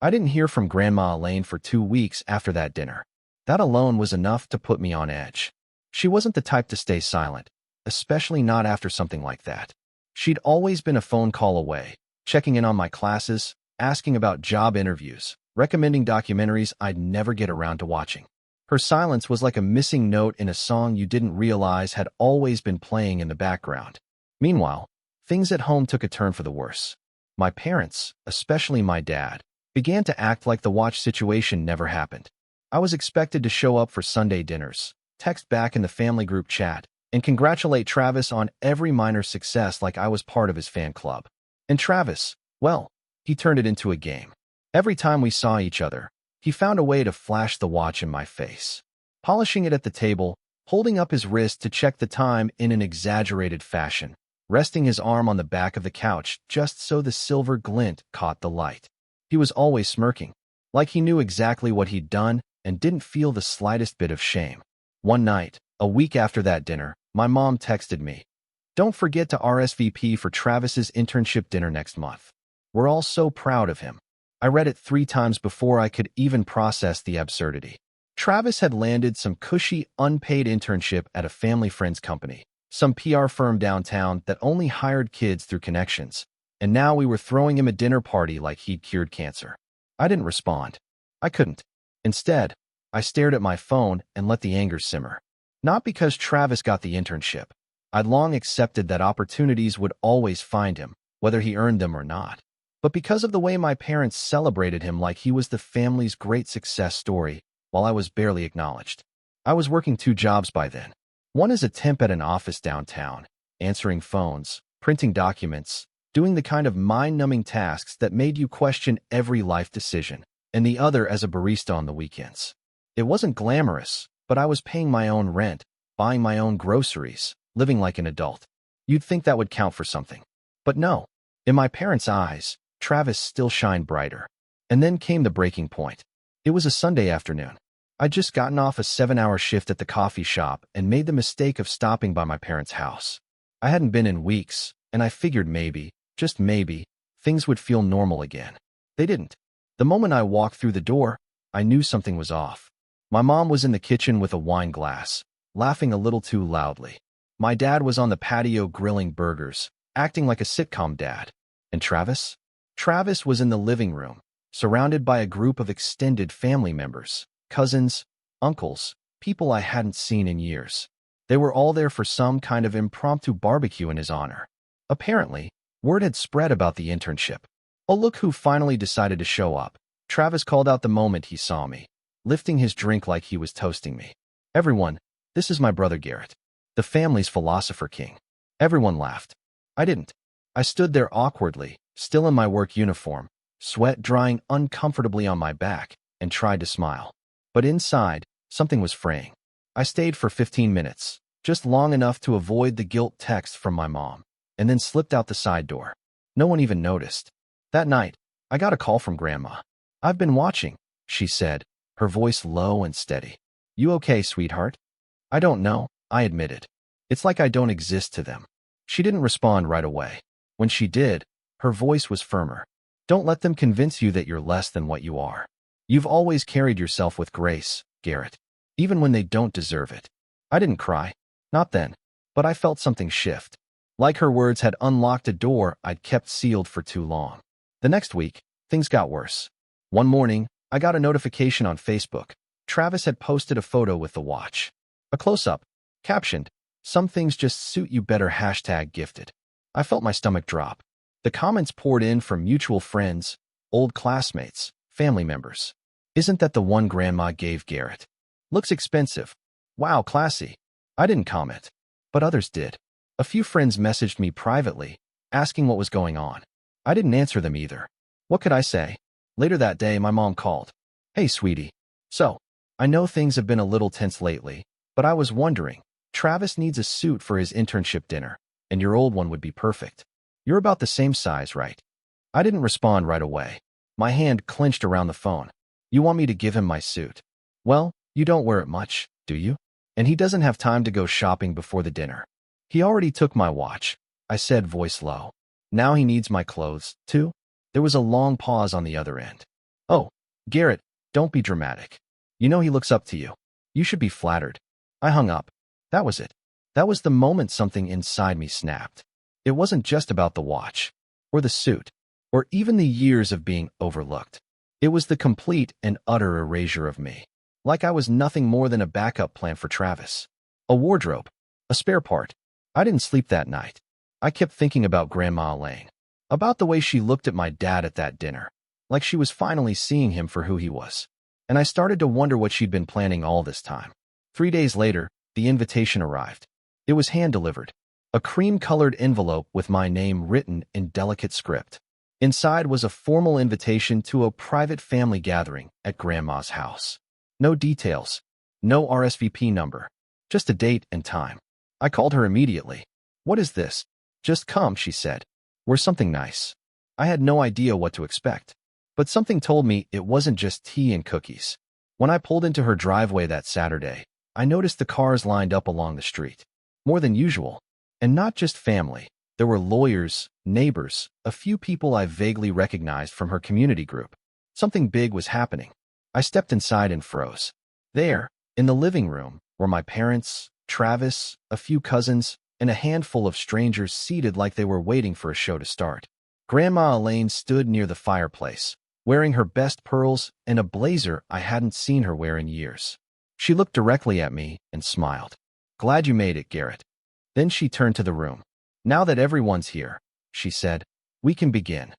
I didn't hear from Grandma Elaine for 2 weeks after that dinner. That alone was enough to put me on edge. She wasn't the type to stay silent, especially not after something like that. She'd always been a phone call away, checking in on my classes, asking about job interviews, recommending documentaries I'd never get around to watching. Her silence was like a missing note in a song you didn't realize had always been playing in the background. Meanwhile, things at home took a turn for the worse. My parents, especially my dad, began to act like the watch situation never happened. I was expected to show up for Sunday dinners, text back in the family group chat, and congratulate Travis on every minor success like I was part of his fan club. And Travis, well, he turned it into a game. Every time we saw each other, he found a way to flash the watch in my face, polishing it at the table, holding up his wrist to check the time in an exaggerated fashion, resting his arm on the back of the couch just so the silver glint caught the light. He was always smirking, like he knew exactly what he'd done and didn't feel the slightest bit of shame. One night, a week after that dinner, my mom texted me, "Don't forget to RSVP for Travis's internship dinner next month. We're all so proud of him." I read it 3 times before I could even process the absurdity. Travis had landed some cushy, unpaid internship at a family friend's company, some PR firm downtown that only hired kids through connections, and now we were throwing him a dinner party like he'd cured cancer. I didn't respond. I couldn't. Instead, I stared at my phone and let the anger simmer. Not because Travis got the internship. I'd long accepted that opportunities would always find him, whether he earned them or not. But because of the way my parents celebrated him like he was the family's great success story, while I was barely acknowledged. I was working 2 jobs by then. One as a temp at an office downtown, answering phones, printing documents, doing the kind of mind-numbing tasks that made you question every life decision, and the other as a barista on the weekends. It wasn't glamorous, but I was paying my own rent, buying my own groceries, living like an adult. You'd think that would count for something. But no. In my parents' eyes, Travis still shined brighter. And then came the breaking point. It was a Sunday afternoon. I'd just gotten off a 7-hour shift at the coffee shop and made the mistake of stopping by my parents' house. I hadn't been in weeks, and I figured maybe, just maybe, things would feel normal again. They didn't. The moment I walked through the door, I knew something was off. My mom was in the kitchen with a wine glass, laughing a little too loudly. My dad was on the patio grilling burgers, acting like a sitcom dad. And Travis? Travis was in the living room, surrounded by a group of extended family members, cousins, uncles, people I hadn't seen in years. They were all there for some kind of impromptu barbecue in his honor. Apparently, word had spread about the internship. Oh, look who finally decided to show up. Travis called out the moment he saw me, lifting his drink like he was toasting me. Everyone, this is my brother Garrett, the family's philosopher king. Everyone laughed. I didn't. I stood there awkwardly, still in my work uniform, sweat drying uncomfortably on my back, and tried to smile. But inside, something was fraying. I stayed for 15 minutes, just long enough to avoid the guilt text from my mom, and then slipped out the side door. No one even noticed. That night, I got a call from Grandma. I've been watching, she said, her voice low and steady. You okay, sweetheart? I don't know, I admitted. It's like I don't exist to them. She didn't respond right away. When she did, her voice was firmer. Don't let them convince you that you're less than what you are. You've always carried yourself with grace, Garrett, even when they don't deserve it. I didn't cry. Not then. But I felt something shift. Like her words had unlocked a door I'd kept sealed for too long. The next week, things got worse. One morning, I got a notification on Facebook. Travis had posted a photo with the watch. A close-up, captioned, "Some things just suit you better #gifted." I felt my stomach drop. The comments poured in from mutual friends, old classmates, family members. Isn't that the one Grandma gave Garrett? Looks expensive. Wow, classy. I didn't comment, but others did. A few friends messaged me privately, asking what was going on. I didn't answer them either. What could I say? Later that day, my mom called. Hey, sweetie. So, I know things have been a little tense lately, but I was wondering, Travis needs a suit for his internship dinner, and your old one would be perfect. You're about the same size, right? I didn't respond right away. My hand clenched around the phone. You want me to give him my suit? Well, you don't wear it much, do you? And he doesn't have time to go shopping before the dinner. He already took my watch, I said, voice low. Now he needs my clothes, too? There was a long pause on the other end. Oh, Garrett, don't be dramatic. You know he looks up to you. You should be flattered. I hung up. That was it. That was the moment something inside me snapped. It wasn't just about the watch, or the suit, or even the years of being overlooked. It was the complete and utter erasure of me. Like I was nothing more than a backup plan for Travis. A wardrobe. A spare part. I didn't sleep that night. I kept thinking about Grandma Elaine. About the way she looked at my dad at that dinner. Like she was finally seeing him for who he was. And I started to wonder what she'd been planning all this time. 3 days later, the invitation arrived. It was hand-delivered. A cream-colored envelope with my name written in delicate script. Inside was a formal invitation to a private family gathering at Grandma's house. No details. No RSVP number. Just a date and time. I called her immediately. What is this? Just come, she said. We're something nice. I had no idea what to expect. But something told me it wasn't just tea and cookies. When I pulled into her driveway that Saturday, I noticed the cars lined up along the street. More than usual. And not just family. There were lawyers, neighbors, a few people I vaguely recognized from her community group. Something big was happening. I stepped inside and froze. There, in the living room, were my parents, Travis, a few cousins, and a handful of strangers seated like they were waiting for a show to start. Grandma Elaine stood near the fireplace, wearing her best pearls and a blazer I hadn't seen her wear in years. She looked directly at me and smiled. Glad you made it, Garrett. Then she turned to the room. Now that everyone's here, she said, we can begin.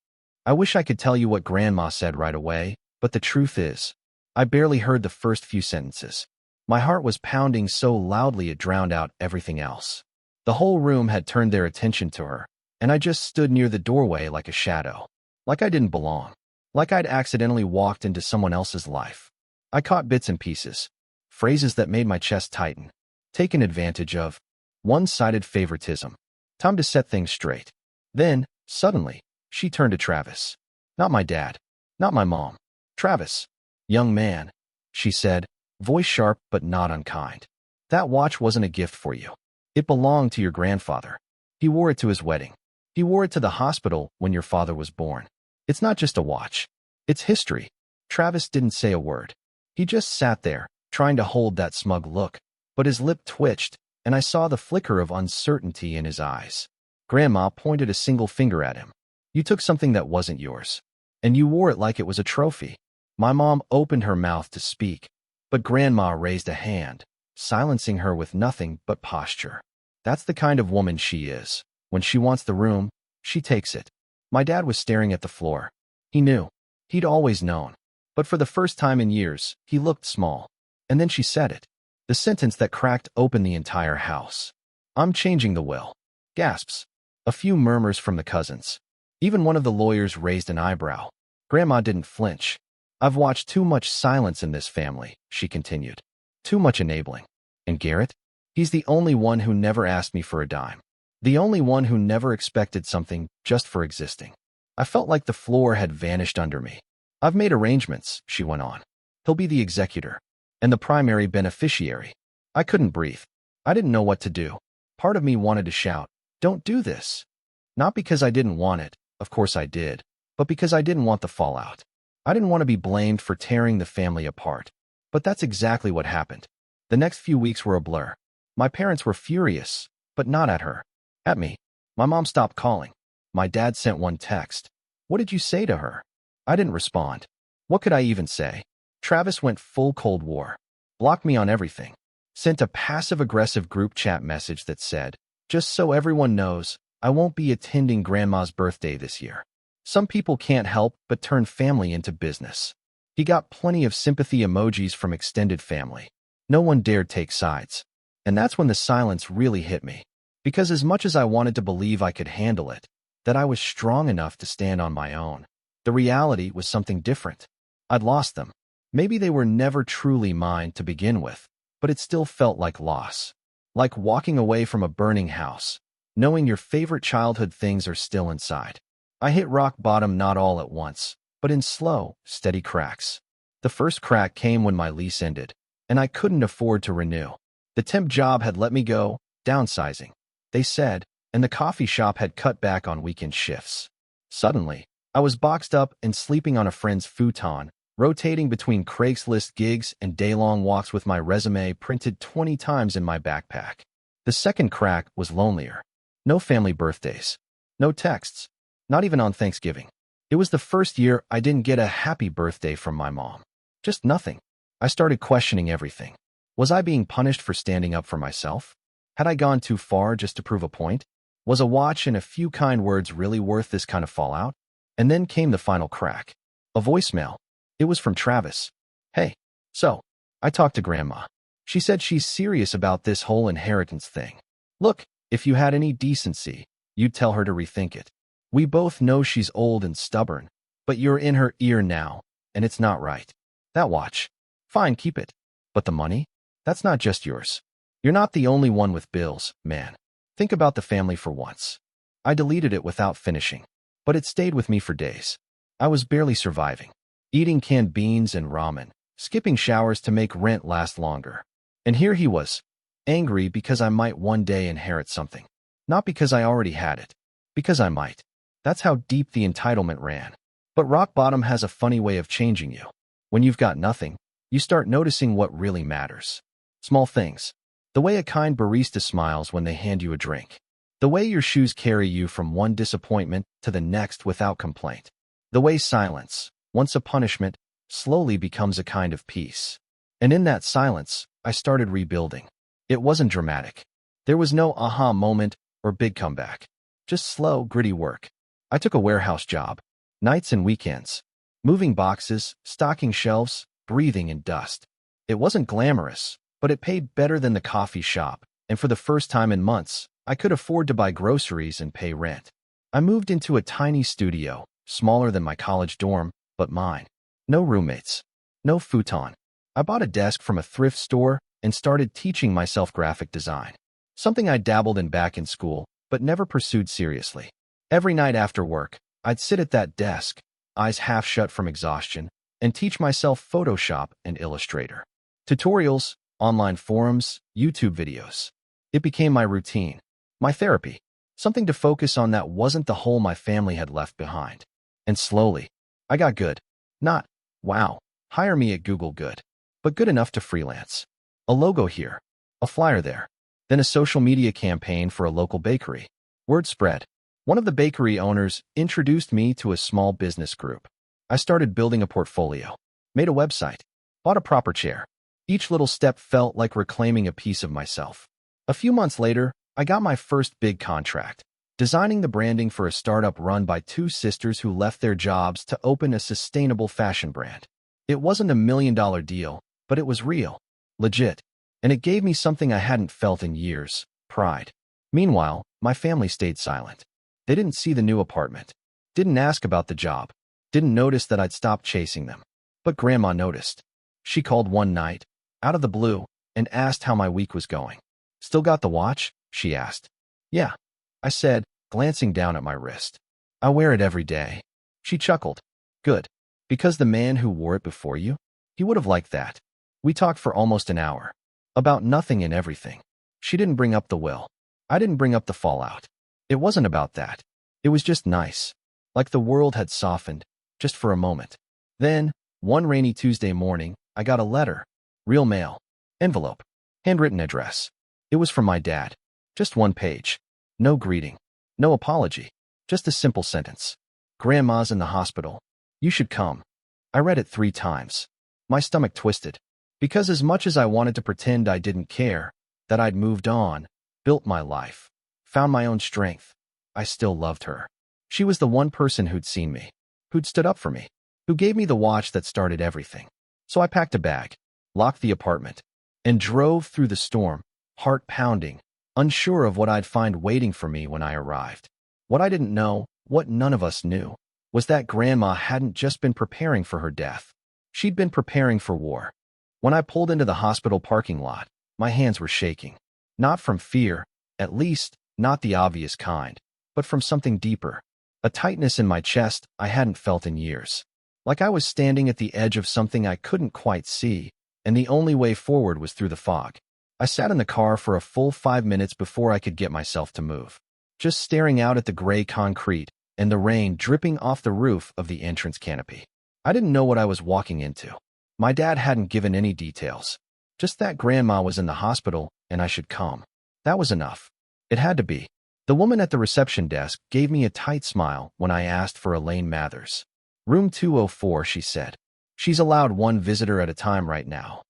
I wish I could tell you what Grandma said right away, but the truth is, I barely heard the first few sentences. My heart was pounding so loudly it drowned out everything else. The whole room had turned their attention to her, and I just stood near the doorway like a shadow. Like I didn't belong. Like I'd accidentally walked into someone else's life. I caught bits and pieces. Phrases that made my chest tighten. Taken advantage of. One-sided favoritism. Time to set things straight. Then, suddenly, she turned to Travis. Not my dad. Not my mom. Travis. Young man, she said, voice sharp but not unkind. That watch wasn't a gift for you. It belonged to your grandfather. He wore it to his wedding. He wore it to the hospital when your father was born. It's not just a watch. It's history. Travis didn't say a word. He just sat there, trying to hold that smug look, but his lip twitched, and I saw the flicker of uncertainty in his eyes. Grandma pointed a single finger at him. You took something that wasn't yours, and you wore it like it was a trophy. My mom opened her mouth to speak, but Grandma raised a hand. silencing her with nothing but posture. That's the kind of woman she is. When she wants the room, she takes it. My dad was staring at the floor. He knew. He'd always known. But for the first time in years, he looked small. And then she said it. The sentence that cracked open the entire house. "I'm changing the will." Gasps. A few murmurs from the cousins. Even one of the lawyers raised an eyebrow. Grandma didn't flinch. "I've watched too much silence in this family," she continued. "Too much enabling. And Garrett? He's the only one who never asked me for a dime. The only one who never expected something just for existing." I felt like the floor had vanished under me. "I've made arrangements," she went on. "He'll be the executor and the primary beneficiary." I couldn't breathe. I didn't know what to do. Part of me wanted to shout, "Don't do this." Not because I didn't want it, of course I did, but because I didn't want the fallout. I didn't want to be blamed for tearing the family apart. But that's exactly what happened. The next few weeks were a blur. My parents were furious, but not at her. At me. My mom stopped calling. My dad sent one text. "What did you say to her?" I didn't respond. What could I even say? Travis went full Cold War. Blocked me on everything. Sent a passive-aggressive group chat message that said, "Just so everyone knows, I won't be attending Grandma's birthday this year." Some people can't help but turn family into business. He got plenty of sympathy emojis from extended family. No one dared take sides. And that's when the silence really hit me. Because as much as I wanted to believe I could handle it, that I was strong enough to stand on my own, the reality was something different. I'd lost them. Maybe they were never truly mine to begin with, but it still felt like loss. Like walking away from a burning house, knowing your favorite childhood things are still inside. I hit rock bottom not all at once, but in slow, steady cracks. The first crack came when my lease ended, and I couldn't afford to renew. The temp job had let me go, downsizing, they said, and the coffee shop had cut back on weekend shifts. Suddenly, I was boxed up and sleeping on a friend's futon, rotating between Craigslist gigs and day-long walks with my resume printed 20 times in my backpack. The second crack was lonelier. No family birthdays. No texts. Not even on Thanksgiving. It was the first year I didn't get a happy birthday from my mom. Just nothing. I started questioning everything. Was I being punished for standing up for myself? Had I gone too far just to prove a point? Was a watch and a few kind words really worth this kind of fallout? And then came the final crack. A voicemail. It was from Travis. "Hey. So, I talked to Grandma. She said she's serious about this whole inheritance thing. Look, if you had any decency, you'd tell her to rethink it. We both know she's old and stubborn, but you're in her ear now, and it's not right. That watch. Fine, keep it. But the money? That's not just yours. You're not the only one with bills, man. Think about the family for once." I deleted it without finishing, but it stayed with me for days. I was barely surviving. Eating canned beans and ramen, skipping showers to make rent last longer. And here he was, angry because I might one day inherit something. Not because I already had it. Because I might. That's how deep the entitlement ran. But rock bottom has a funny way of changing you. When you've got nothing, you start noticing what really matters. Small things. The way a kind barista smiles when they hand you a drink. The way your shoes carry you from one disappointment to the next without complaint. The way silence, once a punishment, slowly becomes a kind of peace. And in that silence, I started rebuilding. It wasn't dramatic. There was no aha moment or big comeback. Just slow, gritty work. I took a warehouse job. Nights and weekends. Moving boxes, stocking shelves, breathing in dust. It wasn't glamorous, but it paid better than the coffee shop, and for the first time in months, I could afford to buy groceries and pay rent. I moved into a tiny studio, smaller than my college dorm, but mine. No roommates. No futon. I bought a desk from a thrift store and started teaching myself graphic design. Something I dabbled in back in school, but never pursued seriously. Every night after work, I'd sit at that desk, eyes half shut from exhaustion, and teach myself Photoshop and Illustrator. Tutorials, online forums, YouTube videos. It became my routine, my therapy, something to focus on that wasn't the hole my family had left behind. And slowly, I got good. Not, wow, hire me at Google good, but good enough to freelance. A logo here, a flyer there, then a social media campaign for a local bakery. Word spread. One of the bakery owners introduced me to a small business group. I started building a portfolio, made a website, bought a proper chair, Each little step felt like reclaiming a piece of myself. A few months later, I got my first big contract, designing the branding for a startup run by two sisters who left their jobs to open a sustainable fashion brand. It wasn't a $1 million deal, but it was real, legit, and it gave me something I hadn't felt in years: pride. Meanwhile, my family stayed silent. They didn't see the new apartment, didn't ask about the job, didn't notice that I'd stopped chasing them. But Grandma noticed. She called one night, out of the blue, and asked how my week was going. "Still got the watch?" she asked. "Yeah," I said, glancing down at my wrist. "I wear it every day." She chuckled. "Good. Because the man who wore it before you? He would have liked that." We talked for almost an hour. About nothing and everything. She didn't bring up the will. I didn't bring up the fallout. It wasn't about that. It was just nice. Like the world had softened, just for a moment. Then, one rainy Tuesday morning, I got a letter. Real mail. Envelope. Handwritten address. It was from my dad. Just one page. No greeting. No apology. Just a simple sentence. "Grandma's in the hospital. You should come." I read it 3 times. My stomach twisted. Because as much as I wanted to pretend I didn't care, that I'd moved on, built my life, found my own strength, I still loved her. She was the one person who'd seen me, who'd stood up for me, who gave me the watch that started everything. So I packed a bag, locked the apartment, and drove through the storm, heart pounding, unsure of what I'd find waiting for me when I arrived. What I didn't know, what none of us knew, was that Grandma hadn't just been preparing for her death. She'd been preparing for war. When I pulled into the hospital parking lot, my hands were shaking. Not from fear, at least not the obvious kind, but from something deeper. A tightness in my chest I hadn't felt in years. Like I was standing at the edge of something I couldn't quite see, and the only way forward was through the fog. I sat in the car for a full 5 minutes before I could get myself to move, just staring out at the gray concrete and the rain dripping off the roof of the entrance canopy. I didn't know what I was walking into. My dad hadn't given any details. Just that Grandma was in the hospital and I should come. That was enough. It had to be. The woman at the reception desk gave me a tight smile when I asked for Elaine Mathers. "Room 204, she said. "She's allowed one visitor at a time right now."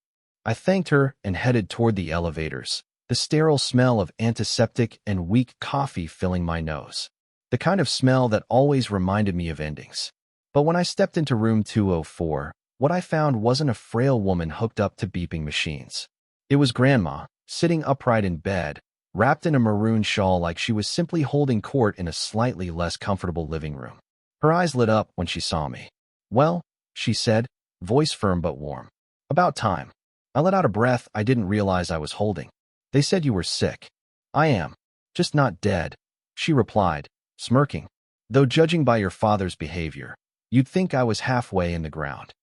I thanked her and headed toward the elevators, the sterile smell of antiseptic and weak coffee filling my nose. The kind of smell that always reminded me of endings. But when I stepped into room 204, what I found wasn't a frail woman hooked up to beeping machines. It was Grandma, sitting upright in bed, wrapped in a maroon shawl like she was simply holding court in a slightly less comfortable living room. Her eyes lit up when she saw me. "Well," she said, voice firm but warm. "About time." I let out a breath I didn't realize I was holding. "They said you were sick." "I am. Just not dead," she replied, smirking. "Though judging by your father's behavior, you'd think I was halfway in the ground."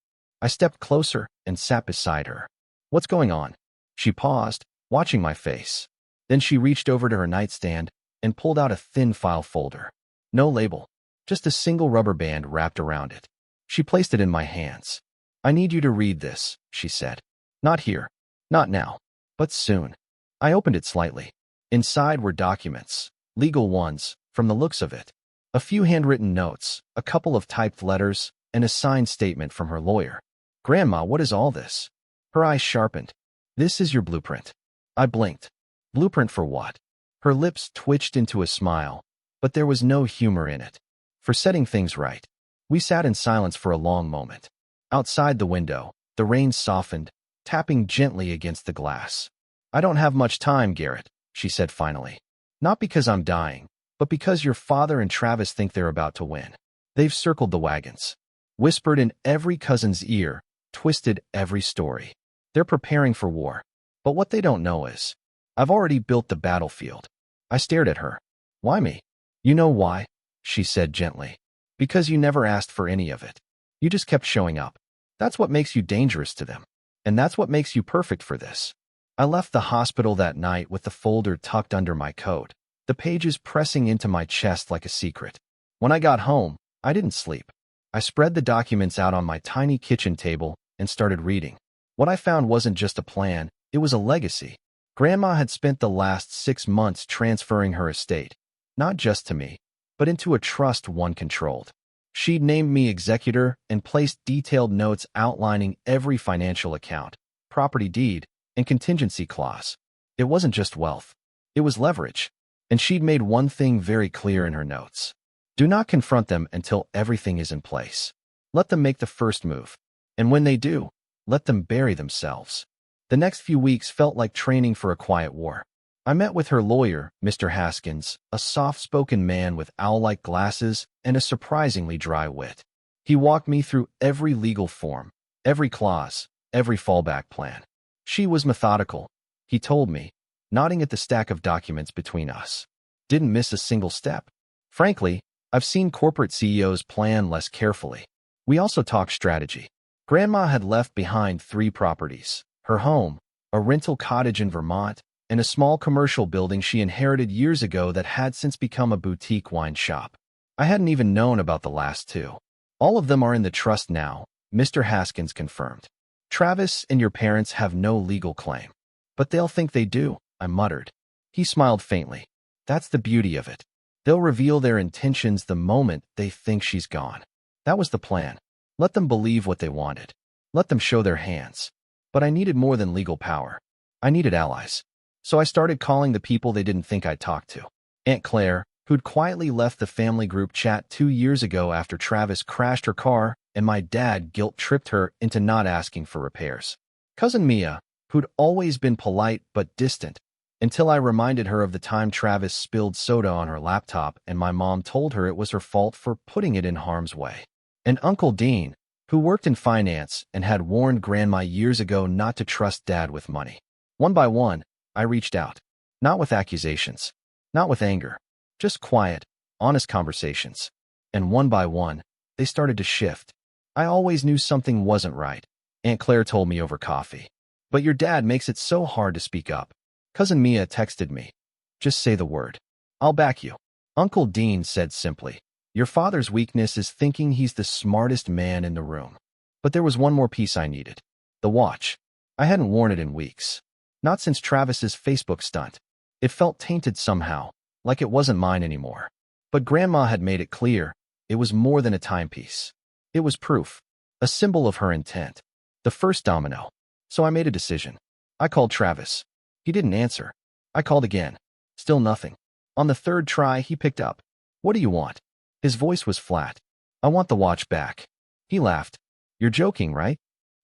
I stepped closer and sat beside her. "What's going on?" She paused, watching my face. Then she reached over to her nightstand and pulled out a thin file folder. No label, just a single rubber band wrapped around it. She placed it in my hands. "I need you to read this," she said. "Not here, not now, but soon." I opened it slightly. Inside were documents, legal ones, from the looks of it. A few handwritten notes, a couple of typed letters, and a signed statement from her lawyer. "Grandma, what is all this?" Her eyes sharpened. "This is your blueprint." I blinked. Blueprint for what? Her lips twitched into a smile, but there was no humor in it. "For setting things right." We sat in silence for a long moment. Outside the window, the rain softened, tapping gently against the glass. "I don't have much time, Garrett," she said finally. "Not because I'm dying, but because your father and Travis think they're about to win. They've circled the wagons, whispered in every cousin's ear, twisted every story. They're preparing for war. But what they don't know is, I've already built the battlefield." I stared at her. "Why me?" "You know why," she said gently. "Because you never asked for any of it. You just kept showing up. That's what makes you dangerous to them. And that's what makes you perfect for this." I left the hospital that night with the folder tucked under my coat, the pages pressing into my chest like a secret. When I got home, I didn't sleep. I spread the documents out on my tiny kitchen table and started reading. What I found wasn't just a plan, it was a legacy. Grandma had spent the last 6 months transferring her estate, not just to me, but into a trust one controlled. She'd named me executor and placed detailed notes outlining every financial account, property deed, and contingency clause. It wasn't just wealth. It was leverage. And she'd made one thing very clear in her notes. Do not confront them until everything is in place. Let them make the first move. And when they do, let them bury themselves. The next few weeks felt like training for a quiet war. I met with her lawyer, Mr. Haskins, a soft-spoken man with owl-like glasses and a surprisingly dry wit. He walked me through every legal form, every clause, every fallback plan. She was methodical, he told me, nodding at the stack of documents between us. Didn't miss a single step. Frankly, I've seen corporate CEOs plan less carefully. We also talked strategy. Grandma had left behind 3 properties: her home, a rental cottage in Vermont, and a small commercial building she inherited years ago that had since become a boutique wine shop. I hadn't even known about the last 2. All of them are in the trust now, Mr. Haskins confirmed. Travis and your parents have no legal claim. But they'll think they do, I muttered. He smiled faintly. That's the beauty of it. They'll reveal their intentions the moment they think she's gone. That was the plan. Let them believe what they wanted. Let them show their hands. But I needed more than legal power. I needed allies. So I started calling the people they didn't think I'd talk to. Aunt Claire, who'd quietly left the family group chat 2 years ago after Travis crashed her car and my dad guilt-tripped her into not asking for repairs. Cousin Mia, who'd always been polite but distant, until I reminded her of the time Travis spilled soda on her laptop and my mom told her it was her fault for putting it in harm's way. And Uncle Dean, who worked in finance and had warned Grandma years ago not to trust Dad with money. One by one, I reached out. Not with accusations. Not with anger. Just quiet, honest conversations. And one by one, they started to shift. I always knew something wasn't right, Aunt Claire told me over coffee. But your dad makes it so hard to speak up. Cousin Mia texted me. Just say the word. I'll back you. Uncle Dean said simply. Your father's weakness is thinking he's the smartest man in the room. But there was one more piece I needed. The watch. I hadn't worn it in weeks. Not since Travis's Facebook stunt. It felt tainted somehow, like it wasn't mine anymore. But Grandma had made it clear, it was more than a timepiece. It was proof, a symbol of her intent. The first domino. So I made a decision. I called Travis. He didn't answer. I called again. Still nothing. On the 3rd try, he picked up. What do you want? His voice was flat. I want the watch back. He laughed. You're joking, right?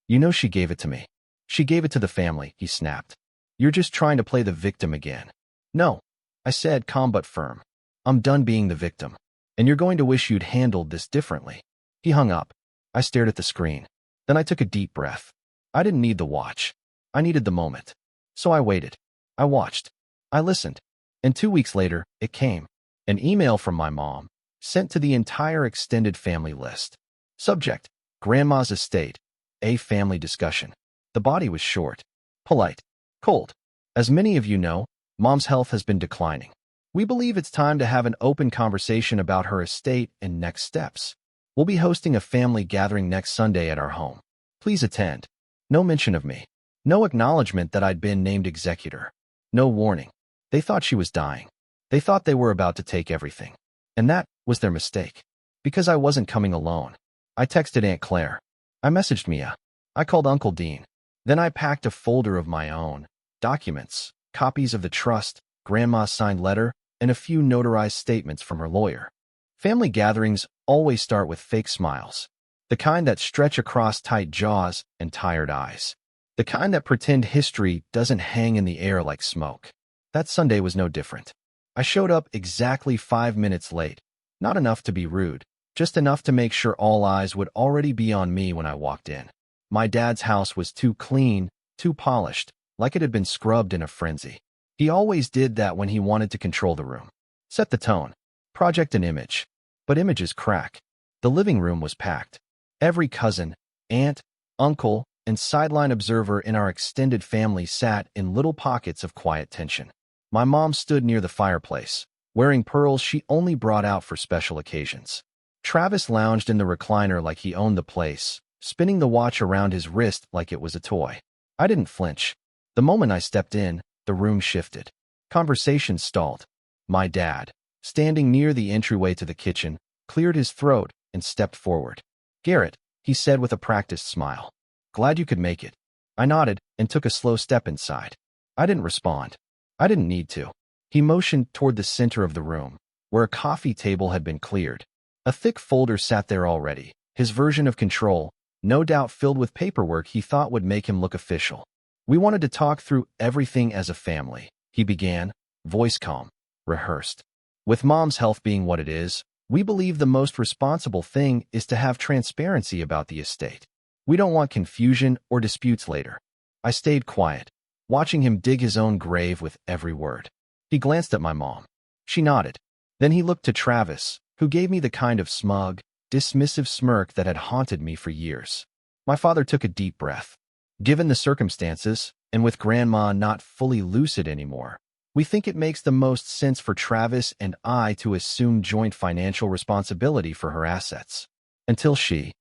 You know she gave it to me. She gave it to the family, he snapped. You're just trying to play the victim again. No, I said, calm but firm. I'm done being the victim. And you're going to wish you'd handled this differently. He hung up. I stared at the screen. Then I took a deep breath. I didn't need the watch. I needed the moment. So I waited. I watched. I listened. And 2 weeks later, it came. An email from my mom, sent to the entire extended family list. Subject: Grandma's estate. A family discussion. The body was short, polite, cold. As many of you know, Mom's health has been declining. We believe it's time to have an open conversation about her estate and next steps. We'll be hosting a family gathering next Sunday at our home. Please attend. No mention of me. No acknowledgement that I'd been named executor. No warning. They thought she was dying. They thought they were about to take everything. And that was their mistake. Because I wasn't coming alone. I texted Aunt Claire. I messaged Mia. I called Uncle Dean. Then I packed a folder of my own. Documents, copies of the trust, Grandma's signed letter, and a few notarized statements from her lawyer. Family gatherings always start with fake smiles. The kind that stretch across tight jaws and tired eyes. The kind that pretend history doesn't hang in the air like smoke. That Sunday was no different. I showed up exactly 5 minutes late. Not enough to be rude, just enough to make sure all eyes would already be on me when I walked in. My dad's house was too clean, too polished, like it had been scrubbed in a frenzy. He always did that when he wanted to control the room. Set the tone. Project an image. But images crack. The living room was packed. Every cousin, aunt, uncle, and sideline observer in our extended family sat in little pockets of quiet tension. My mom stood near the fireplace, wearing pearls she only brought out for special occasions. Travis lounged in the recliner like he owned the place, spinning the watch around his wrist like it was a toy. I didn't flinch. The moment I stepped in, the room shifted. Conversation stalled. My dad, standing near the entryway to the kitchen, cleared his throat and stepped forward. Garrett, he said with a practiced smile. Glad you could make it. I nodded and took a slow step inside. I didn't respond. I didn't need to. He motioned toward the center of the room, where a coffee table had been cleared. A thick folder sat there already, his version of control, no doubt filled with paperwork he thought would make him look official. We wanted to talk through everything as a family, he began, voice calm, rehearsed. With Mom's health being what it is, we believe the most responsible thing is to have transparency about the estate. We don't want confusion or disputes later. I stayed quiet, watching him dig his own grave with every word. He glanced at my mom. She nodded. Then he looked to Travis, who gave me the kind of smug, dismissive smirk that had haunted me for years. My father took a deep breath. Given the circumstances, and with Grandma not fully lucid anymore, we think it makes the most sense for Travis and I to assume joint financial responsibility for her assets. Until she's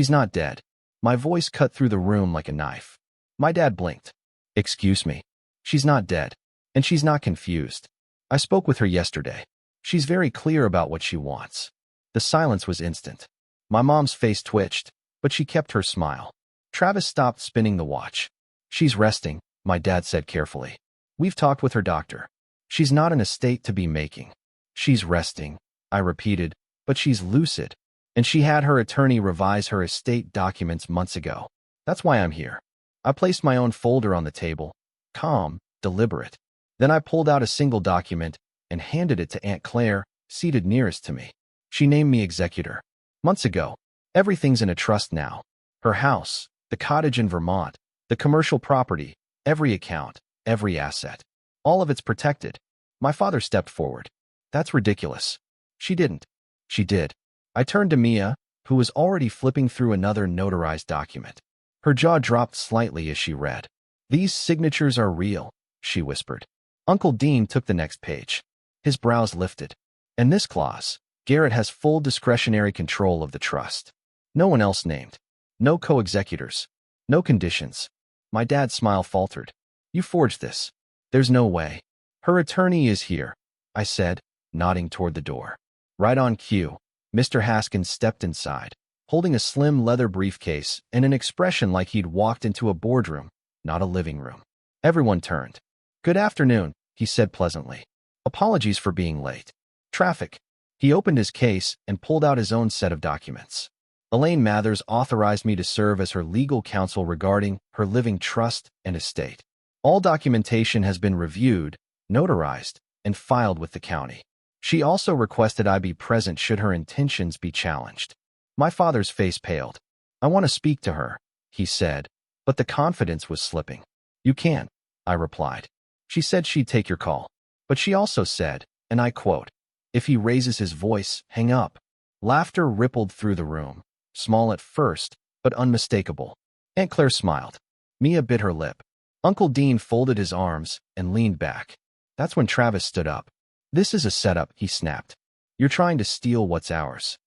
not dead. My voice cut through the room like a knife. My dad blinked. Excuse me. She's not dead. And she's not confused. I spoke with her yesterday. She's very clear about what she wants. The silence was instant. My mom's face twitched, but she kept her smile. Travis stopped spinning the watch. She's resting, my dad said carefully. We've talked with her doctor. She's not in a state to be making. She's resting, I repeated, but she's lucid. And she had her attorney revise her estate documents months ago. That's why I'm here. I placed my own folder on the table, calm, deliberate. Then I pulled out a single document and handed it to Aunt Claire, seated nearest to me. She named me executor. Months ago. Everything's in a trust now. Her house, the cottage in Vermont, the commercial property, every account, every asset. All of it's protected. My father stepped forward. That's ridiculous. She didn't. She did. I turned to Mia, who was already flipping through another notarized document. Her jaw dropped slightly as she read. These signatures are real, she whispered. Uncle Dean took the next page. His brows lifted. And this clause, Garrett has full discretionary control of the trust. No one else named. No co-executors. No conditions. My dad's smile faltered. You forged this. There's no way. Her attorney is here, I said, nodding toward the door. Right on cue, Mr. Haskins stepped inside, holding a slim leather briefcase and an expression like he'd walked into a boardroom, not a living room. Everyone turned. Good afternoon, he said pleasantly. Apologies for being late. Traffic. He opened his case and pulled out his own set of documents. Elaine Mathers authorized me to serve as her legal counsel regarding her living trust and estate. All documentation has been reviewed, notarized, and filed with the county. She also requested I be present should her intentions be challenged. My father's face paled. I want to speak to her, he said, but the confidence was slipping. You can, I replied. She said she'd take your call. But she also said, and I quote, if he raises his voice, hang up. Laughter rippled through the room. Small at first, but unmistakable. Aunt Claire smiled. Mia bit her lip. Uncle Dean folded his arms and leaned back. That's when Travis stood up. This is a setup, he snapped. You're trying to steal what's ours.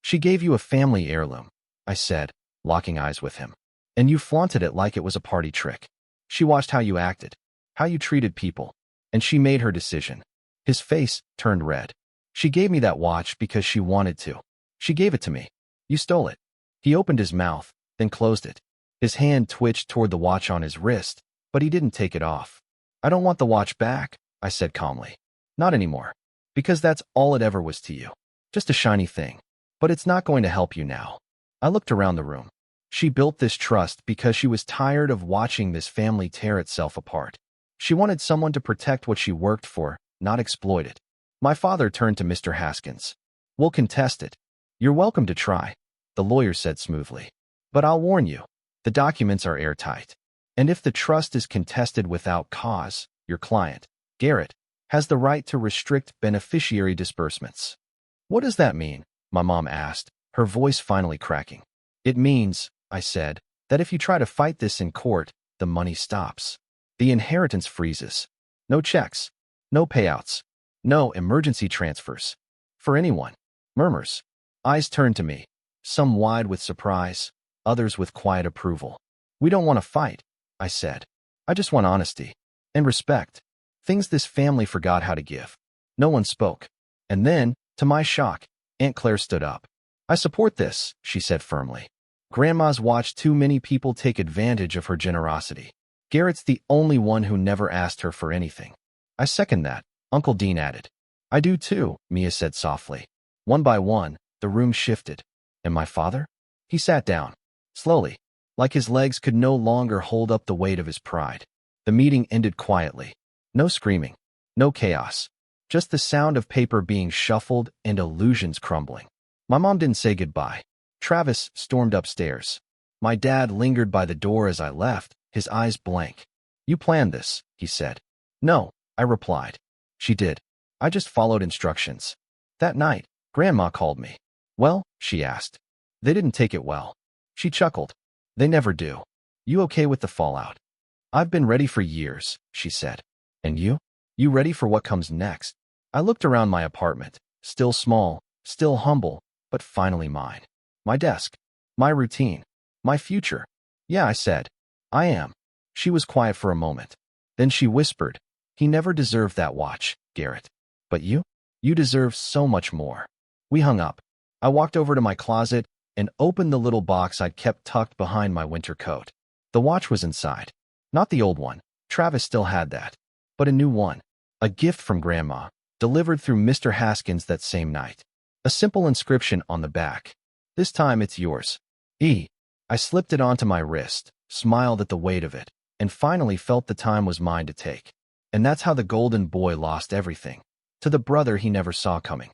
She gave you a family heirloom, I said, locking eyes with him. And you flaunted it like it was a party trick. She watched how you acted, how you treated people, and she made her decision. His face turned red. She gave me that watch because she wanted to. She gave it to me. You stole it. He opened his mouth, then closed it. His hand twitched toward the watch on his wrist, but he didn't take it off. I don't want the watch back, I said calmly. Not anymore. Because that's all it ever was to you. Just a shiny thing. But it's not going to help you now. I looked around the room. She built this trust because she was tired of watching this family tear itself apart. She wanted someone to protect what she worked for, not exploit it. My father turned to Mr. Haskins. We'll contest it. You're welcome to try, the lawyer said smoothly. But I'll warn you, the documents are airtight. And if the trust is contested without cause, your client, Garrett, has the right to restrict beneficiary disbursements. What does that mean? My mom asked, her voice finally cracking. It means, I said, that if you try to fight this in court, the money stops. The inheritance freezes. No checks. No payouts. No emergency transfers. For anyone. Murmurs. Eyes turned to me, some wide with surprise, others with quiet approval. We don't want to fight, I said. I just want honesty. And respect. Things this family forgot how to give. No one spoke. And then, to my shock, Aunt Claire stood up. I support this, she said firmly. Grandma's watched too many people take advantage of her generosity. Garrett's the only one who never asked her for anything. I second that, Uncle Dean added. I do too, Mia said softly. One by one, the room shifted. And my father? He sat down, slowly, like his legs could no longer hold up the weight of his pride. The meeting ended quietly. No screaming, no chaos, just the sound of paper being shuffled and illusions crumbling. My mom didn't say goodbye. Travis stormed upstairs. My dad lingered by the door as I left, his eyes blank. You planned this, he said. No, I replied. She did. I just followed instructions. That night, Grandma called me. Well, she asked. They didn't take it well. She chuckled. They never do. You okay with the fallout? I've been ready for years, she said. And you? You ready for what comes next? I looked around my apartment, still small, still humble, but finally mine. My desk, my routine, my future. Yeah, I said. I am. She was quiet for a moment. Then she whispered, he never deserved that watch, Garrett. But you? You deserve so much more. We hung up. I walked over to my closet and opened the little box I'd kept tucked behind my winter coat. The watch was inside. Not the old one. Travis still had that. But a new one. A gift from Grandma, delivered through Mr. Haskins that same night. A simple inscription on the back. This time it's yours. E. I slipped it onto my wrist, smiled at the weight of it, and finally felt the time was mine to take. And that's how the golden boy lost everything. To the brother he never saw coming.